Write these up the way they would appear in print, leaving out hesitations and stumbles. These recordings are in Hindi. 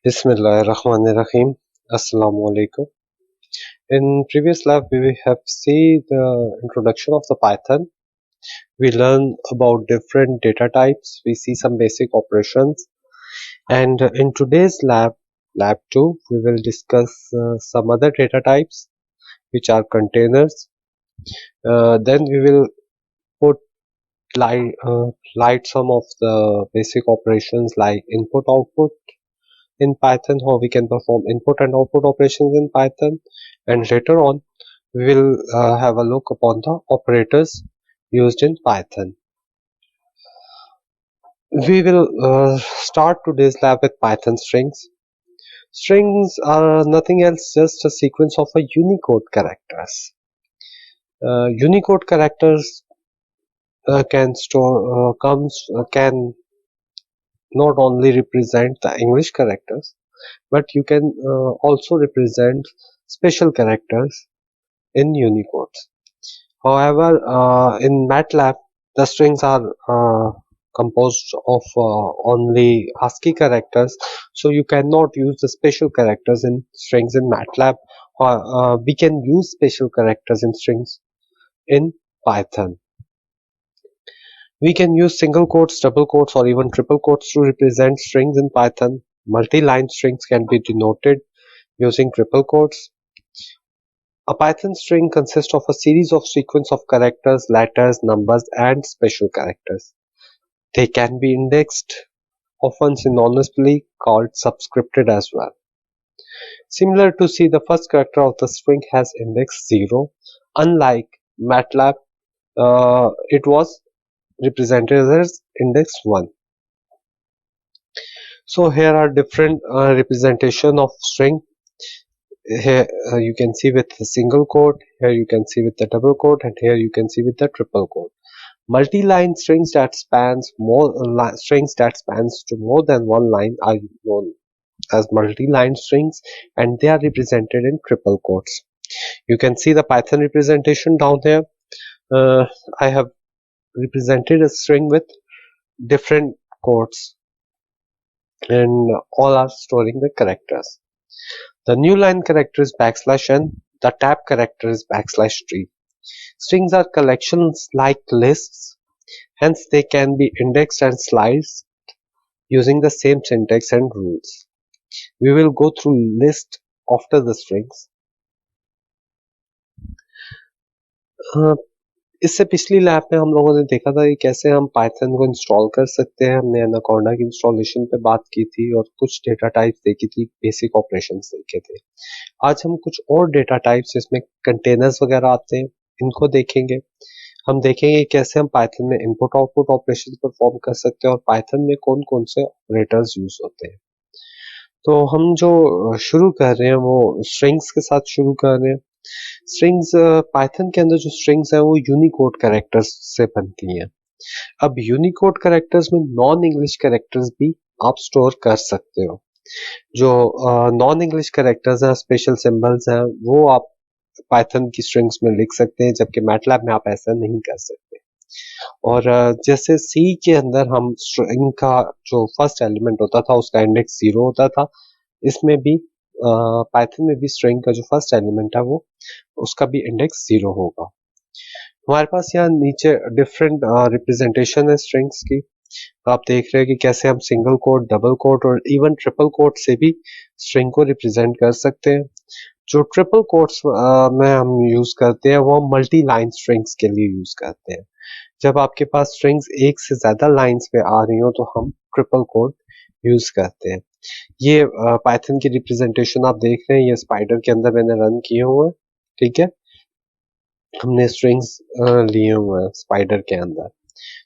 Bismillahirrahmanirrahim. Assalamu alaikum. In previous lab, we have seen the introduction of the Python. We learn about different data types. We see some basic operations. And in today's lab 2, we will discuss some other data types, which are containers. Then we will put light some of the basic operations like input output in Python, how we can perform input and output operations in Python, and later on we will have a look upon the operators used in Python. We will start today's lab with Python strings. Strings are nothing else, just a sequence of a Unicode characters. Unicode characters can not only represent the English characters, but you can also represent special characters in Unicode. However, in MATLAB, the strings are composed of only ASCII characters, so you cannot use the special characters in strings in MATLAB. We can use special characters in strings in Python. We can use single quotes, double quotes, or even triple quotes to represent strings in Python. Multi-line strings can be denoted using triple quotes. A Python string consists of a series of sequence of characters, letters, numbers, and special characters. They can be indexed, often synonymously called subscripted as well. Similar to C, the first character of the string has index 0. Unlike MATLAB, it was represented as index 1. So here are different representation of string. Here you can see with the single quote, here you can see with the double quote, and here you can see with the triple quote. Multi-line strings that spans to more than one line are known as multi-line strings, and they are represented in triple quotes. You can see the Python representation down here. I have represented a string with different quotes, and all are storing the characters. The new line character is \n, the tab character is \t. Strings are collections like lists, hence they can be indexed and sliced using the same syntax and rules. We will go through list after the strings. इससे पिछली लैब में हम लोगों ने देखा था कि कैसे हम पाइथन को इंस्टॉल कर सकते हैं. हमने एनाकोंडा की इंस्टॉलेशन पे बात की थी और कुछ डेटा टाइप्स देखी थी, बेसिक ऑपरेशंस देखे थे. आज हम कुछ और डेटा टाइप्स जिसमें कंटेनर्स वगैरह आते हैं इनको देखेंगे. हम देखेंगे कैसे हम पाइथन में इनपुट आउटपुट ऑपरेशन परफॉर्म कर सकते हैं और पाइथन में कौन कौन से ऑपरेटर्स यूज होते हैं. तो हम जो शुरू कर रहे हैं वो स्ट्रिंग्स के साथ शुरू कर रहे हैं. स्ट्रिंग्स पाइथन के अंदर जो स्ट्रिंग्स है वो यूनिकोड कैरेक्टर्स से बनती हैं. अब यूनिकोड कैरेक्टर्स में नॉन इंग्लिश कैरेक्टर्स भी आप स्टोर कर सकते हो. जो नॉन इंग्लिश कैरेक्टर्स हैं, स्पेशल सिंबल्स हैं, वो आप पाइथन की स्ट्रिंग्स में लिख सकते हैं, जबकि मैटलैब में आप ऐसा नहीं कर सकते. और जैसे सी के अंदर हम स्ट्रिंग का जो फर्स्ट एलिमेंट होता था उसका इंडेक्स 0 होता था, इसमें भी पाइथन में भी स्ट्रिंग का जो फर्स्ट एलिमेंट है वो उसका भी इंडेक्स 0 होगा. हमारे पास यहाँ नीचे डिफरेंट रिप्रेजेंटेशन है स्ट्रिंग्स की. आप देख रहे हैं कि कैसे हम सिंगल कोट, डबल कोट और इवन ट्रिपल कोट से भी स्ट्रिंग को रिप्रेजेंट कर सकते हैं. जो ट्रिपल कोट्स में हम यूज करते हैं वो हम मल्टी लाइन स्ट्रिंग्स के लिए यूज करते हैं. जब आपके पास स्ट्रिंग्स एक से ज्यादा लाइंस पे आ रही हो तो हम ट्रिपल कोट यूज करते हैं. ये पाइथन की रिप्रेजेंटेशन आप देख रहे हैं, ये स्पाइडर के अंदर मैंने रन किए हुए हैं. ठीक है, हमने स्ट्रिंग्स लिए हुए हैं स्पाइडर के अंदर.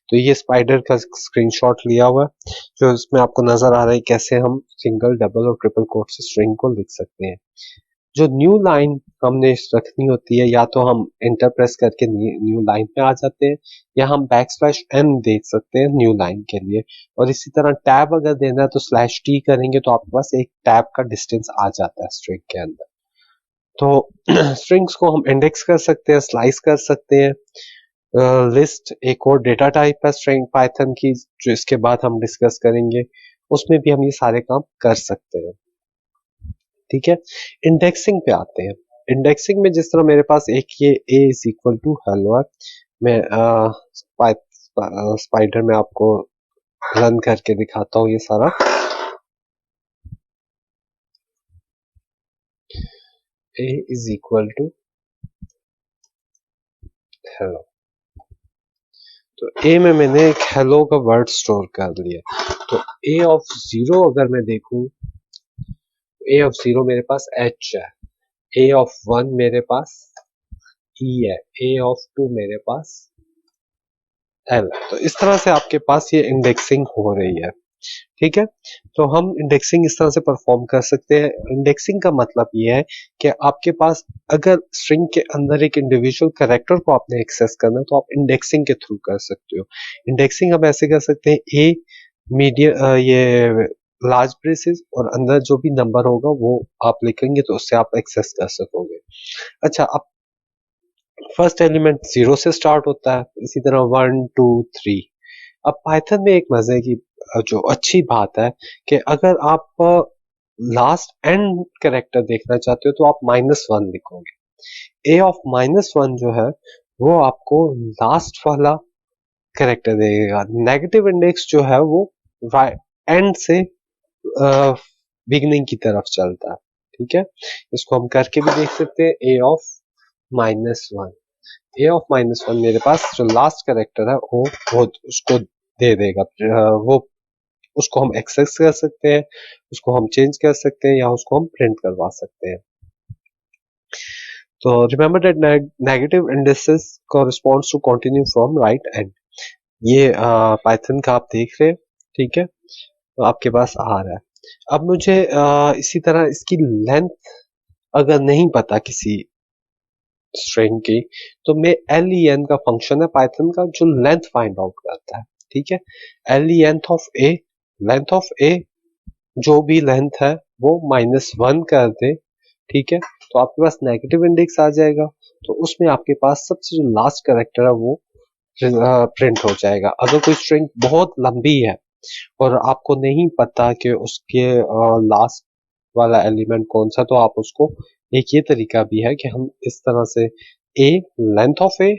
तो ये स्पाइडर का स्क्रीनशॉट लिया हुआ है जो इसमें आपको नजर आ रहा है कैसे हम सिंगल, डबल और ट्रिपल कोट से स्ट्रिंग को लिख सकते हैं. जो न्यू लाइन हमने रखनी होती है, या तो हम एंटर प्रेस करके न्यू लाइन पे आ जाते हैं, या हम \n देख सकते हैं न्यू लाइन के लिए. और इसी तरह टैब अगर देना है तो /t करेंगे तो आपके पास एक टैब का डिस्टेंस आ जाता है स्ट्रिंग के अंदर. तो स्ट्रिंग्स को हम इंडेक्स कर सकते हैं, स्लाइस कर सकते हैं. लिस्ट एक और डेटा टाइप है स्ट्रिंग पाइथन की जो इसके बाद हम डिस्कस करेंगे, उसमें भी हम ये सारे काम कर सकते हैं. ठीक है। इंडेक्सिंग पे आते हैं। इंडेक्सिंग में जिस तरह मेरे पास एक ये a is equal to hello है, मैं स्पाइडर में आपको रन करके दिखाता हूँ ये सारा। a is equal to hello, तो a में मैंने एक हेलो का वर्ड स्टोर कर लिया। तो a ऑफ जीरो अगर मैं देखूं, a ऑफ जीरो मेरे पास h है, a ऑफ वन मेरे पास e है, a ऑफ टू मेरे पास l है। तो इस तरह से आपके पास ये इंडेक्सिंग हो रही है, ठीक है। तो हम इंडेक्सिंग इस तरह से परफॉर्म कर सकते हैं। इंडेक्सिंग का मतलब ये है कि आपके पास अगर स्ट्रिंग के अंदर एक इंडिविजुअल कैरेक्टर को आपने एक्सेस करना है तो आप इंडेक्सिंग के थ्रू कर सकते हो। इंडेक्सिंग हम ऐसे कर सकते हैं, ए मीडियम ये लार्ज ब्रेसेस और अंदर जो भी नंबर होगा वो आप लिखेंगे तो उससे आप एक्सेस कर सकोगे। अच्छा, अब फर्स्ट एलिमेंट जीरो से स्टार्ट होता है, इसी तरह वन टू थ्री। अब पाइथन में एक मजे की जो अच्छी बात है कि अगर आप लास्ट एंड कैरेक्टर देखना चाहते हो तो आप -1 लिखोगे। ए ऑफ -1 जो है वो आपको लास्ट वाला कैरेक्टर देगा। नेगेटिव इंडेक्स जो है वो एंड से बिगनिंग की तरफ चलता है, ठीक है। इसको हम करके भी देख सकते हैं। ए ऑफ -1, ए ऑफ -1 मेरे पास जो लास्ट कैरेक्टर है वो उसको दे देगा। वो उसको हम एक्सेस कर सकते हैं, उसको हम चेंज कर सकते हैं या उसको हम प्रिंट करवा सकते हैं। तो remember that negative indices corresponds to continue from right end. ये पाइथन का आप देख रहे हैं, ठीक है। तो आपके पास आ रहा है। अब मुझे इसी तरह इसकी लेंथ अगर नहीं पता किसी स्ट्रिंग की, तो मैं len का फंक्शन है पाइथन का जो लेंथ फाइंड आउट करता है, ठीक है। लेंथ ऑफ ए जो भी लेंथ है वो -1 कर दे, ठीक है, तो आपके पास नेगेटिव इंडेक्स आ जाएगा। तो उसमें आपके पास सबसे जो लास्ट कैरेक्टर है वो प्रिंट हो जाएगा। अगर कोई स्ट्रिंग बहुत लंबी है और आपको नहीं पता कि उसके लास्ट वाला एलिमेंट कौन सा, तो आप उसको एक ये तरीका भी है कि हम इस तरह से ए लेंथ ऑफ ए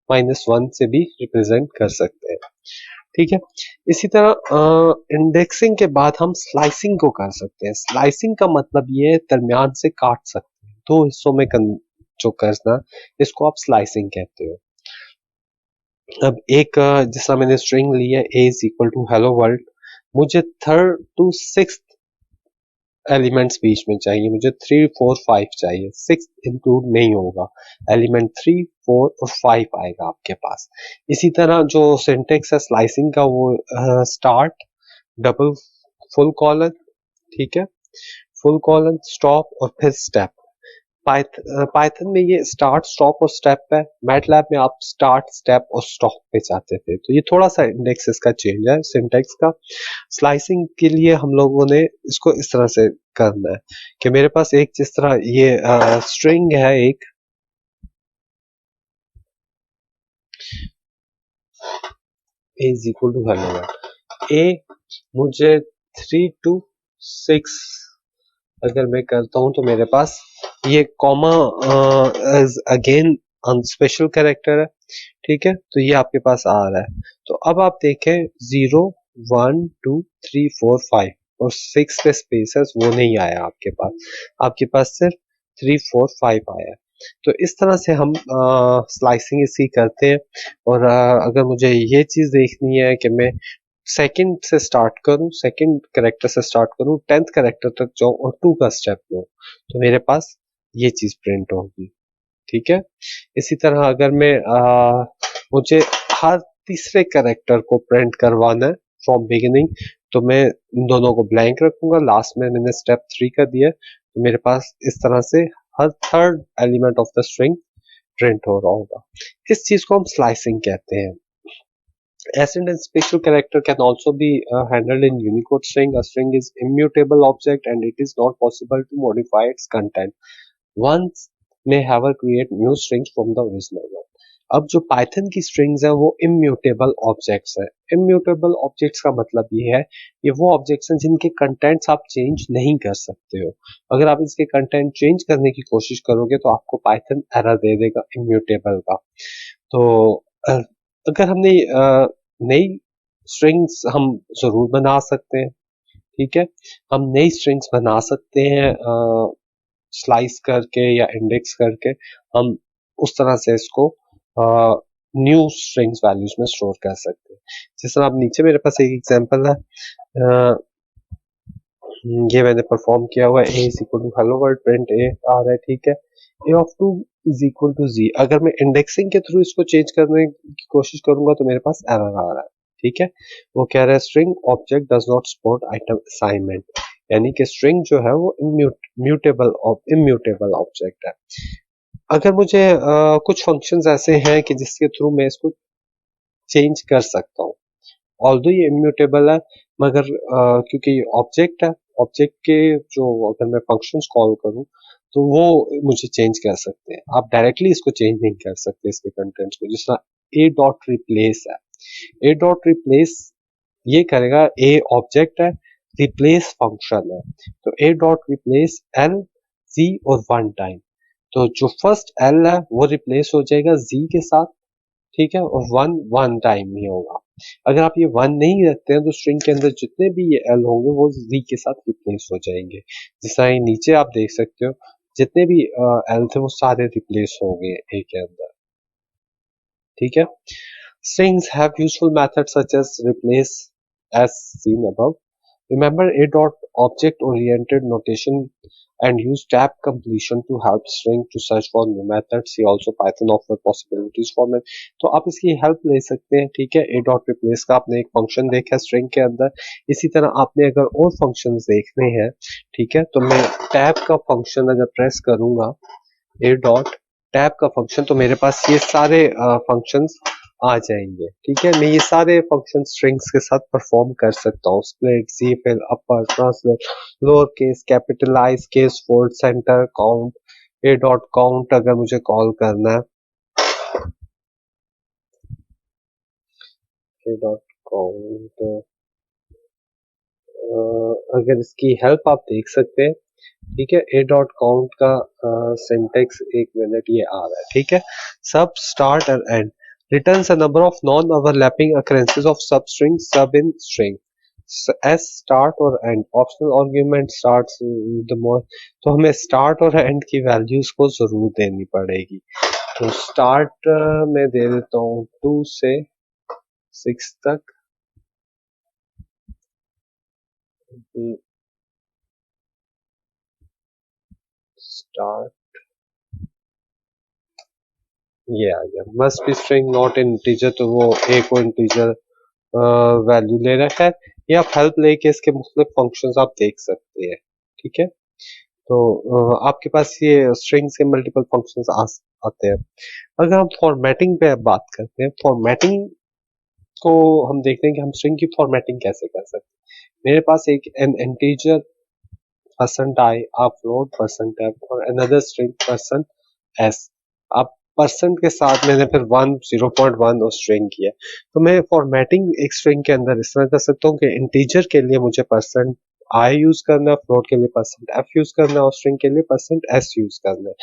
-1 से भी रिप्रेजेंट कर सकते हैं, ठीक है। इसी तरह इंडेक्सिंग के बाद हम स्लाइसिंग को कर सकते हैं। स्लाइसिंग का मतलब ये है दरमियान से काट सकते हैं, दो हिस्सों में जो करना, इसको आप स्लाइसिंग कहते हो। अब एक जिस तरह मैंने स्ट्रिंग ली है a is equal to hello world, मुझे थर्ड टू सिक्स एलिमेंट्स बीच में चाहिए, मुझे 3 4 5 चाहिए, 6 इंक्लूड नहीं होगा। एलिमेंट 3 4 और 5 आएगा आपके पास। इसी तरह जो सिंटेक्स है स्लाइसिंग का वो स्टार्ट डबल फुल कॉलन, ठीक है, फुल कॉलन स्टॉप और फिर स्टेप। पाइथन में ये स्टार्ट स्टॉप और स्टेप है, मैटलैब में आप स्टार्ट स्टेप और स्टॉप पे जाते थे। तो ये थोड़ा सा इंडेक्स इसका चेंज है सिंटेक्स का। स्लाइसिंग के लिए हम लोगों ने इसको इस तरह से करना है कि मेरे पास एक जिस तरह ये स्ट्रिंग है एक, a is equal to hello a, मुझे 3 to 6 अगर मैं करता हूं तो मेरे पास ये comma is again special character है, ठीक है। तो ये आपके पास आ रहा है। तो अब आप देखें 0 1 2 3 4 5 और 6 पे स्पेसेस वो नहीं आया आपके पास, आपके पास सिर्फ 3 4 5 आया। तो इस तरह से हम स्लाइसिंग इसकी करते हैं। और अगर मुझे ये चीज देखनी है कि मैं सेकंड से स्टार्ट करूं, सेकंड कैरेक्टर से स्टार्ट करूं, 10th कैरेक्टर तक जाऊं और 2 का स्टेप लूं, तो मेरे पास ये चीज प्रिंट होगी, ठीक है। इसी तरह अगर मैं मुझे हर तीसरे कैरेक्टर को प्रिंट करवाना है फ्रॉम बिगिनिंग, तो मैं इन दोनों को ब्लैंक रखूंगा। लास्ट में मैंने स्टेप 3 का दिया, तो मेरे पास इस तरह से हर third element of the string print हो रहा होगा। इस चीज को हम स्लाइसिंग कहते हैं। Ascent and special character can also be handled in Unicode string. A string is immutable object and it is not possible to modify its content. One may ever create new strings from the original one. अब जो पाइथन की स्ट्रिंग्स है वो इम्यूटेबल ऑब्जेक्ट्स है। इम्यूटेबल ऑब्जेक्ट्स का मतलब ये है, ये वो ऑब्जेक्ट्स हैं जिनके कंटेंट्स आप चेंज नहीं कर सकते हो। अगर आप इसके कंटेंट चेंज करने की कोशिश करोगे तो आपको पाइथन एरर दे देगा इम्यूटेबल का। तो अगर हमने नई स्ट्रिंग्स हम जरूर बना सकते हैं, ठीक है। हम नई स्ट्रिंग्स बना सकते हैं स्लाइस करके या इंडेक्स करके। हम उस तरह से इसको न्यू स्ट्रिंग्स वैल्यूज में स्टोर कर सकते हैं। जिस तरह अब नीचे मेरे पास एक एग्जांपल है, ये मैंने परफॉर्म किया हुआ है, a is equal to hello world print a आ रहा है, ठीक है। a of 2 is equal to z। अगर मैं इंडेक्सिंग के थ्रू इसको चेंज करने की कोशिश करूंगा तो मेरे पास एरर आ रहा है, ठीक है। वो कह रहा है string object does not support item assignment, यानी कि स्ट्रिंग जो है वो इम्यूटेबल ऑब्जेक्ट है। अगर मुझे कुछ फंक्शंस ऐसे हैं कि जिसके थ्रू मैं इसको चेंज कर सकता हूँ, ऑल्दो ये इम्यूटेबल है, मगर क्योंकि ये ऑब्जेक्ट है, ऑब्जेक्ट के जो अगर मैं फंक्शंस कॉल करूँ तो वो मुझे चेंज कर सकते हैं। आप डायरेक्टली इसको चेंज नहीं कर सकते इसके कंटेंट्स को। जिस तरह ए डॉट रिप्लेस है, ए डॉट रिप्लेस ये करेगा, ए ऑब्जेक्ट है, रिप्लेस फंक्शन है, तो ए डॉट रिप्लेस एल जी और वन टाइम। तो जो फर्स्ट एल है वो रिप्लेस हो जाएगा जी के साथ, ठीक है, और वन वन टाइम ही होगा। अगर आप ये वन नहीं रखते हैं तो स्ट्रिंग के अंदर जितने भी ये एल होंगे वो जी के साथ रिप्लेस हो जाएंगे। जिस तरह नीचे आप देख सकते हो, जितने भी एल थे वो सारे रिप्लेस हो गए ए के अंदर, ठीक है। Strings have useful methods such as replace as seen above. Remember a dot object oriented notation and use tab completion to help string to search for new methods. See also Python offer possibilities for me. तो आप इसकी हेल्प ले सकते हैं, ठीक है। a dot replace का आपने एक फंक्शन देखा स्ट्रिंग के अंदर, इसी तरह आपने अगर और फंक्शंस देखने हैं, ठीक है, तो मैं टैब का फंक्शन अगर प्रेस करूंगा, a dot टैब का फंक्शन, तो मेरे पास ये सारे फंक्शंस आ जाएंगे, ठीक है। मैं ये सारे फंक्शन स्ट्रिंग्स के साथ परफॉर्म कर सकता हूँ। Split, zfill, upper, translate, lower case, capitalize casefold, center, count, a dot count अगर मुझे कॉल करना है, ए डॉट काउंट, अगर इसकी हेल्प आप देख सकते हैं, ठीक है। ए डॉट काउंट का सिंटेक्स एक मिनट ये आ रहा है, ठीक है। सब स्टार्ट और and returns a number of non-overlapping occurrences of substring sub in string. S start और end optional argument starts the more, तो हमें start और end की values को जरूर देनी पड़ेगी। तो start मैं दे देता हूँ 2 से 6 तक, start ये आ गया। must be string not integer, तो वो a को integer वैल्यू ले रखा है। ये आप हेल्प लेके इसके मुख्तलिफ फंक्शंस आप देख सकते हैं, ठीक है। तो आपके पास ये स्ट्रिंग्स के मल्टीपल फंक्शंस आते हैं। अगर हम फॉर्मेटिंग पे बात करते हैं, फॉर्मेटिंग को हम देखते हैं कि हम स्ट्रिंग की फॉर्मेटिंग कैसे कर सकते हैं। मेरे पास एक N integer %i, a float %f और another string %s। अब परसेंट के साथ मैंने फिर 0.1 और स्ट्रिंग किया, तो मैं फॉर्मेटिंग एक स्ट्रिंग के अंदर इस तरह कर सकता हूँ कि इंटीजर के लिए मुझे %i यूज करना है, फ्लोट के लिए %f यूज करना है और स्ट्रिंग के लिए %s यूज करना है।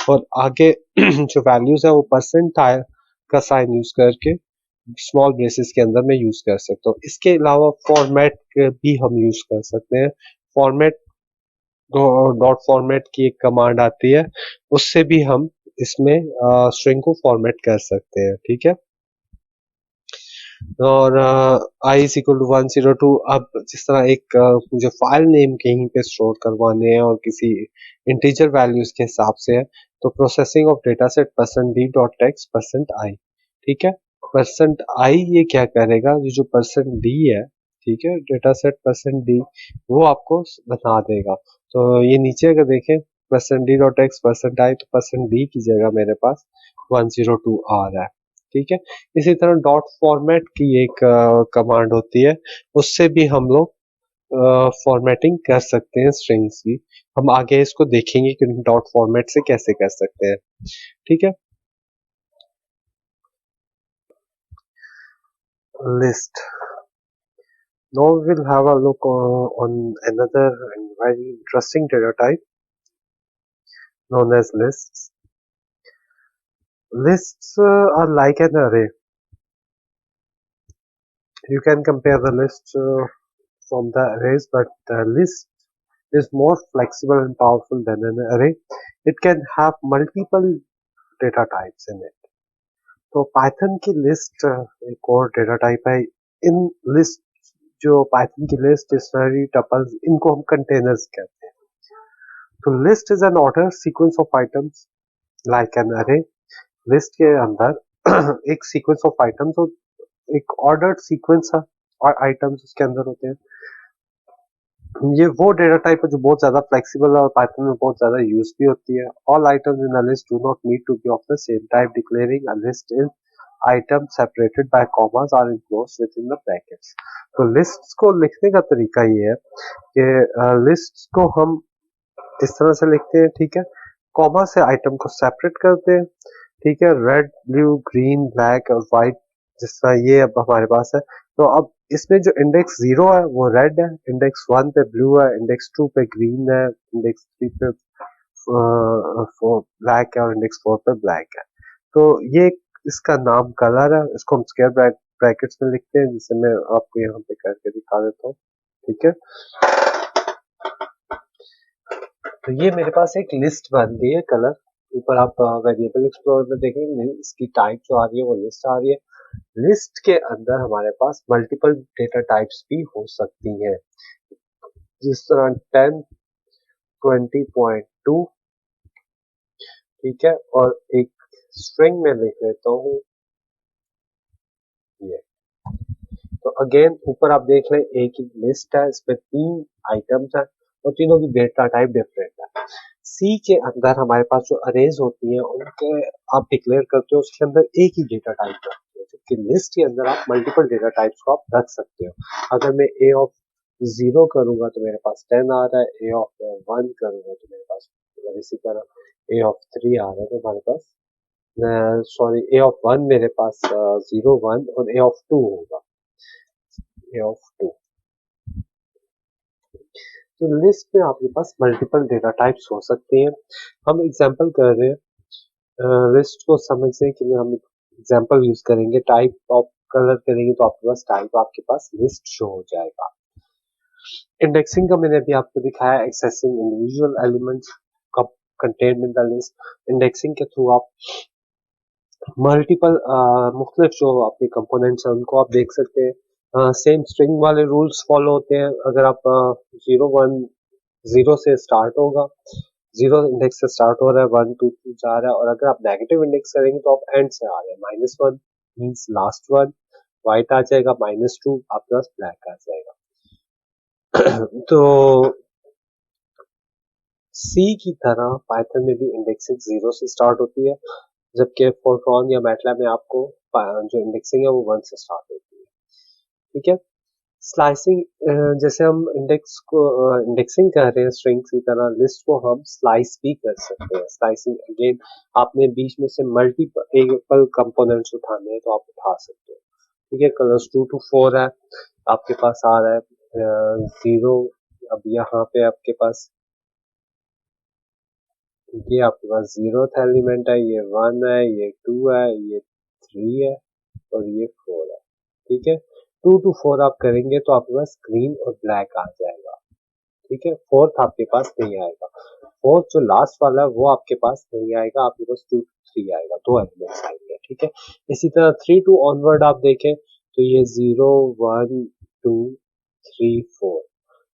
और आगे जो वैल्यूज है वो %i का साइन यूज करके स्मॉल ब्रेसेस के अंदर मैं यूज कर सकता हूँ। इसके अलावा फॉर्मेट भी हम यूज कर सकते हैं। फॉर्मेट डॉट फॉर्मेट की एक कमांड आती है, उससे भी हम इसमें स्ट्रिंग को फॉर्मेट कर सकते हैं, ठीक है। और i इज इक्वल टू 102। अब जिस तरह एक मुझे फाइल नेम कहीं पे स्टोर करवाने हैं और किसी इंटीजर वैल्यूज के हिसाब से है, तो processing of data set %d dot text %i, ठीक है। %i ये क्या करेगा, ये जो %d है, ठीक है, डेटा सेट %d वो आपको बता देगा। तो ये नीचे अगर देखें %d डॉट टेक्स्ट %i, तो %d की जगह मेरे पास 102 आ रहा है, ठीक है। इसी तरह डॉट फॉर्मेट की एक कमांड होती है, उससे भी हम लोग फॉर्मेटिंग कर सकते हैं स्ट्रिंग्स की। हम आगे इसको देखेंगे कि डॉट फॉर्मेट से कैसे कर सकते हैं, ठीक है। list. Now we will have a look on another and very interesting data type known as lists. Lists are like an array. You can compare the list from the arrays, but the list is more flexible and powerful than an array. It can have multiple data types in it. तो पाइथन की लिस्ट एक और डेटा टाइप है. इन लिस्ट जो पाइथन की लिस्ट डिक्शनरी टपल्स इनको हम कंटेनर्स कहते हैं. तो list is an order sequence of items like an अरे. लिस्ट के अंदर एक सीक्वेंस ऑफ आइटम्स और एक ऑर्डर्ड सीक्वेंस है और आइटम्स उसके अंदर होते हैं. ये वो डेटा टाइप है जो बहुत ज्यादा फ्लेक्सिबल है और पाइथन में बहुत ज्यादा यूज भी होती है. All items in a list do not need to be of the same type. Declaring a list is item separated by commas are enclosed within the brackets. तो लिस्ट्स को लिखने का तरीका ये है कि लिस्ट्स को हम इस तरह से लिखते हैं. ठीक है, कॉमा से आइटम को सेपरेट करते हैं. ठीक है, रेड ब्लू ग्रीन ब्लैक और व्हाइट जिस तरह ये अब हमारे पास है. तो अब इसमें जो इंडेक्स 0 है वो रेड है, इंडेक्स 1 पे ब्लू है, इंडेक्स 2 पे ग्रीन है, इंडेक्स 3 पे ब्लैक है और इंडेक्स 4 पे ब्लैक है. तो ये इसका नाम कलर है. इसको हम स्क्वायर ब्रैकेट्स में लिखते हैं जिसे मैं आपको यहाँ पे करके दिखा देता हूँ. ठीक है, तो ये मेरे पास एक लिस्ट बन गई है कलर. ऊपर आप वेरिएबल एक्सप्लोरर में देखेंगे इसकी टाइप जो आ रही है वो लिस्ट आ रही है. लिस्ट के अंदर हमारे पास मल्टीपल डेटा टाइप्स भी हो सकती हैं, जिस तरह 10 20.2. ठीक है, और एक स्ट्रिंग में लिख लेता हूँ ये. तो अगेन ऊपर आप देख लें एक ही लिस्ट है, इसमें 3 आइटम्स है और तीनों की डेटा टाइप डिफरेंट है. सी के अंदर हमारे पास जो अरेज होती है उनके आप डिक्लेयर करते हो उसके अंदर एक ही डेटा टाइप रखते हो, जबकि लिस्ट के अंदर आप मल्टीपल डेटा टाइप्स को आप रख सकते हो. अगर मैं ए ऑफ 0 करूंगा तो मेरे पास 10 आ रहा है. ए ऑफ 1 करूंगा तो मेरे पास इसी तरह ए ऑफ 3 आ रहा है. तो हमारे पास सॉरी ए ऑफ 1 मेरे पास 0 1 और ए ऑफ 2 होगा. ए ऑफ 2. तो लिस्ट में आपके पास मल्टीपल डेटा टाइप्स हो सकती हैं. हम एग्जांपल कर रहे हैं. लिस्ट को समझने के लिए हम एग्जांपल यूज करेंगे. टाइप ऑफ कलर करेंगे तो आपके पास टाइप आपके पास लिस्ट शो हो जाएगा. इंडेक्सिंग का मैंने अभी आपको दिखाया. Accessing individual elements contained in the list. Indexing के थ्रू आप मल्टीपल मुख्तलिफ जो आपके कंपोनेंट्स हैं उनको आप देख सकते हैं. सेम स्ट्रिंग वाले रूल्स फॉलो होते हैं. अगर आप 0 से स्टार्ट होगा, 0 इंडेक्स से स्टार्ट हो रहा है, 1 2 3 जा रहा है. और अगर आप नेगेटिव इंडेक्स करेंगे तो आप एंड से आ रहे हैं. -1 मीन्स लास्ट वन, व्हाइट आ जाएगा. -2 आपके पास ब्लैक आ जाएगा. तो सी की तरह पाइथन में भी इंडेक्सिंग 0 से स्टार्ट होती है, जबकि फोरट्रॉन या मैटलैब में आपको जो इंडेक्सिंग है वो 1 से स्टार्ट होती है. ठीक है, स्लाइसिंग जैसे हम इंडेक्स को इंडेक्सिंग कर रहे हैं स्ट्रिंग्स की तरह, लिस्ट को हम स्लाइस भी कर सकते हैं. स्लाइसिंग अगेन आपने बीच में से मल्टीपल कंपोनेंट्स उठाने हैं तो आप उठा सकते हो. ठीक है, कलर्स 2 to 4 है आपके पास आ रहा है. 0 अब यहाँ पे आपके पास ये आपके पास 0th एलिमेंट है, ये 1 है, ये 2 है, ये 3 है और ये 4 है. ठीक है, 2 to 4 आप करेंगे तो आपके पास ग्रीन और ब्लैक आ जाएगा. ठीक है, 4th आपके पास नहीं आएगा. 4th जो लास्ट वाला है वो आपके पास नहीं आएगा. आपके पास 2 to 3 आएगा, 2 एलिमेंट्स आएंगे. ठीक है, इसी तरह 3 to ऑनवर्ड आप देखें तो ये 0 1 2 3 4.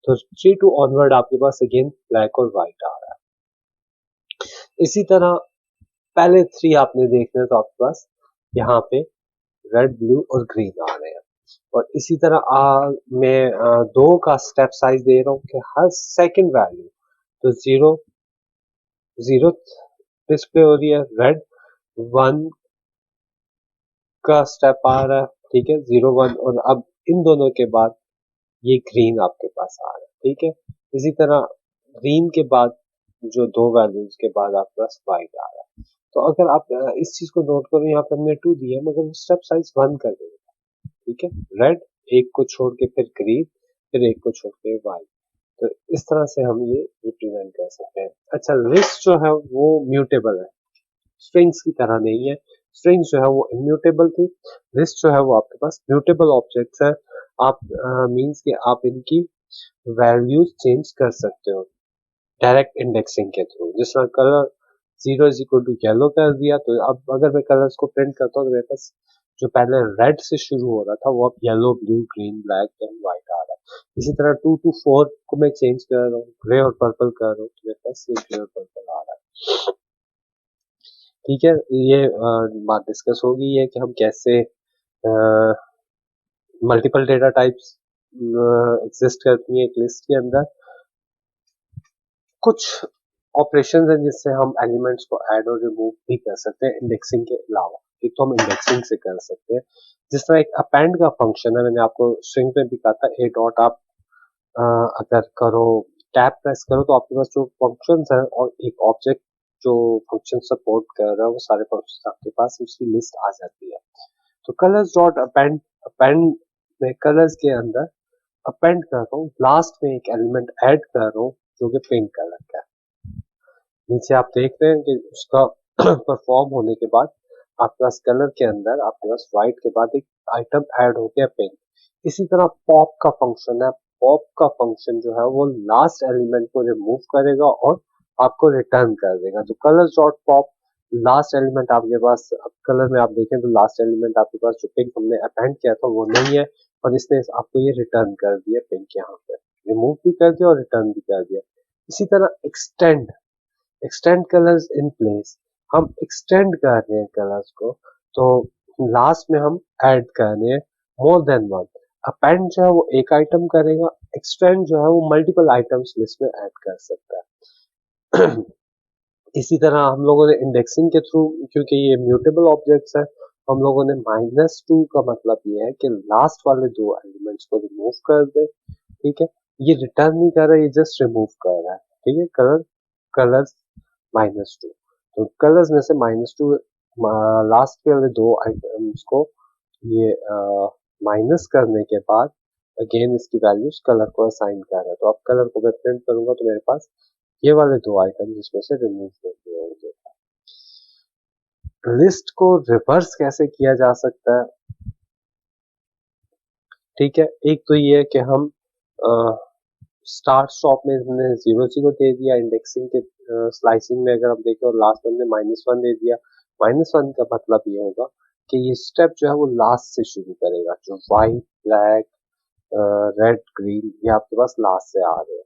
तो 3 to ऑनवर्ड आपके पास अगेन ब्लैक और व्हाइट आ रहा है. इसी तरह पहले 3 आपने देखना है तो आपके पास यहाँ पे रेड ब्लू और ग्रीन आ रहे हैं. और इसी तरह मैं 2 का स्टेप साइज दे रहा हूँ कि हर सेकंड वैल्यू तो 0 डिस्प्ले हो रही है, रेड 1 का स्टेप आ रहा है. ठीक है, 0 1 और अब इन दोनों के बाद ये ग्रीन आपके पास आ रहा है. ठीक है, इसी तरह ग्रीन के बाद जो 2 वैल्यूज के बाद आपके पास व्हाइट आ रहा है. तो अगर आप इस चीज को नोट करो, यहाँ पे हमने 2 दिया मगर स्टेप साइज 1 कर देंगे. ठीक है, रेड, एक को छोड़ के फिर ग्रीन, फिर एक को छोड़ के व्हाइट। तो इस तरह से हम ये रिप्रेजेंट कर सकते हैं। अच्छा, लिस्ट जो है वो म्यूटेबल है, स्ट्रिंग्स की तरह नहीं है। स्ट्रिंग्स जो है वो इम्यूटेबल थी, लिस्ट जो है वो आपके पास म्यूटेबल ऑब्जेक्ट्स है। आप मींस कि आप इनकी वैल्यूज चेंज कर सकते हो डायरेक्ट इंडेक्सिंग के थ्रू। जिस तरह कलर 0 = येलो कर दिया, तो अब अगर मैं कलर्स को प्रिंट करता हूँ तो मेरे पास जो पहले रेड से शुरू हो रहा था वो अब yellow, blue, green, black and white आ रहा है। इसी तरह 2 to 4 को मैं चेंज कर रहा हूँ, ग्रे और पर्पल कर रहा हूँ, तो मेरे पास ये ग्रे और पर्पल आ रहा है। ठीक है, ये बात डिस्कस होगी है कि हम कैसे मल्टीपल डेटा टाइप्स एग्जिस्ट करती हैं एक लिस्ट के अंदर। कुछ ऑपरेशन हैं जिससे हम एलिमेंट्स को ऐड और रिमूव भी कर सकते हैं इंडेक्सिंग के अलावा। एक तो हम इंडेक्सिंग से कर सकते हैं, जिस तरह एक अपेंड का फंक्शन है, मैंने आपको स्ट्रिंग में भी कहा था, ए डॉट आप अगर करो, टैब प्रेस करो तो आपके पास जो फंक्शंस है और एक ऑब्जेक्ट जो फंक्शन सपोर्ट कर रहा है वो सारे फंक्शंस आपके पास उसकी लिस्ट आ जाती है। तो कलर्स डॉट अपेंड, अपेंड में कलर्स के अंदर अपेंड कर रहा हूँ, लास्ट में एक एलिमेंट ऐड कर रहा हूँ जो कि पिंक कलर का है। नीचे आप देख रहे हैं कि उसका परफॉर्म होने के बाद आपके पास कलर के अंदर आपके पास व्हाइट के बाद एक आइटम ऐड हो गया पिंक। इसी तरह पॉप का फंक्शन है, पॉप का फंक्शन जो है वो लास्ट एलिमेंट को रिमूव करेगा और आपको रिटर्न कर देगा। तो colours dot pop, last element आपके पास, अब कलर में आप देखें तो लास्ट एलिमेंट आपके पास जो पिंक हमने अपेंड किया था वो नहीं है, और इसने आपको ये रिटर्न कर दिया पिंक, यहाँ पे रिमूव भी कर दिया और रिटर्न भी कर दिया। इसी तरह extend, extend colours in place, हम एक्सटेंड कर रहे हैं कलर्स को, तो लास्ट में हम ऐड कर रहे हैं मोर देन वन। अपेंड जो है वो एक आइटम करेगा, एक्सटेंड जो है वो मल्टीपल आइटम्स लिस्ट में ऐड कर सकता है। इसी तरह हम लोगों ने इंडेक्सिंग के थ्रू, क्योंकि ये म्यूटेबल ऑब्जेक्ट्स है, हम लोगों ने -2 का मतलब ये है कि लास्ट वाले दो एलिमेंट्स को रिमूव कर दे। ठीक है, ये रिटर्न नहीं कर रहा है, ये जस्ट रिमूव कर रहा है। ठीक है, कलर्स -2, तो कलर्स में से -2 लास्ट के वाले दो आइटम्स को ये माइनस करने के बाद अगेन इसकी वैल्यूज कलर को असाइन कर रहा है। तो अब कलर को मैं प्रिंट करूंगा तो मेरे पास ये वाले दो आइटम जिसमें से रिमूव होते होंगे। लिस्ट को रिवर्स कैसे किया जा सकता है? ठीक है, एक तो ये है कि हम स्टार्ट स्टॉप में हमने 0 0 दे दिया, इंडेक्सिंग के स्लाइसिंग में अगर हम देखें और लास्ट में हमने -1 दे दिया। -1 का मतलब ये होगा कि ये स्टेप जो है वो लास्ट से शुरू करेगा, जो व्हाइट, ब्लैक, रेड, ग्रीन ये आपके पास लास्ट से आ रहे हैं।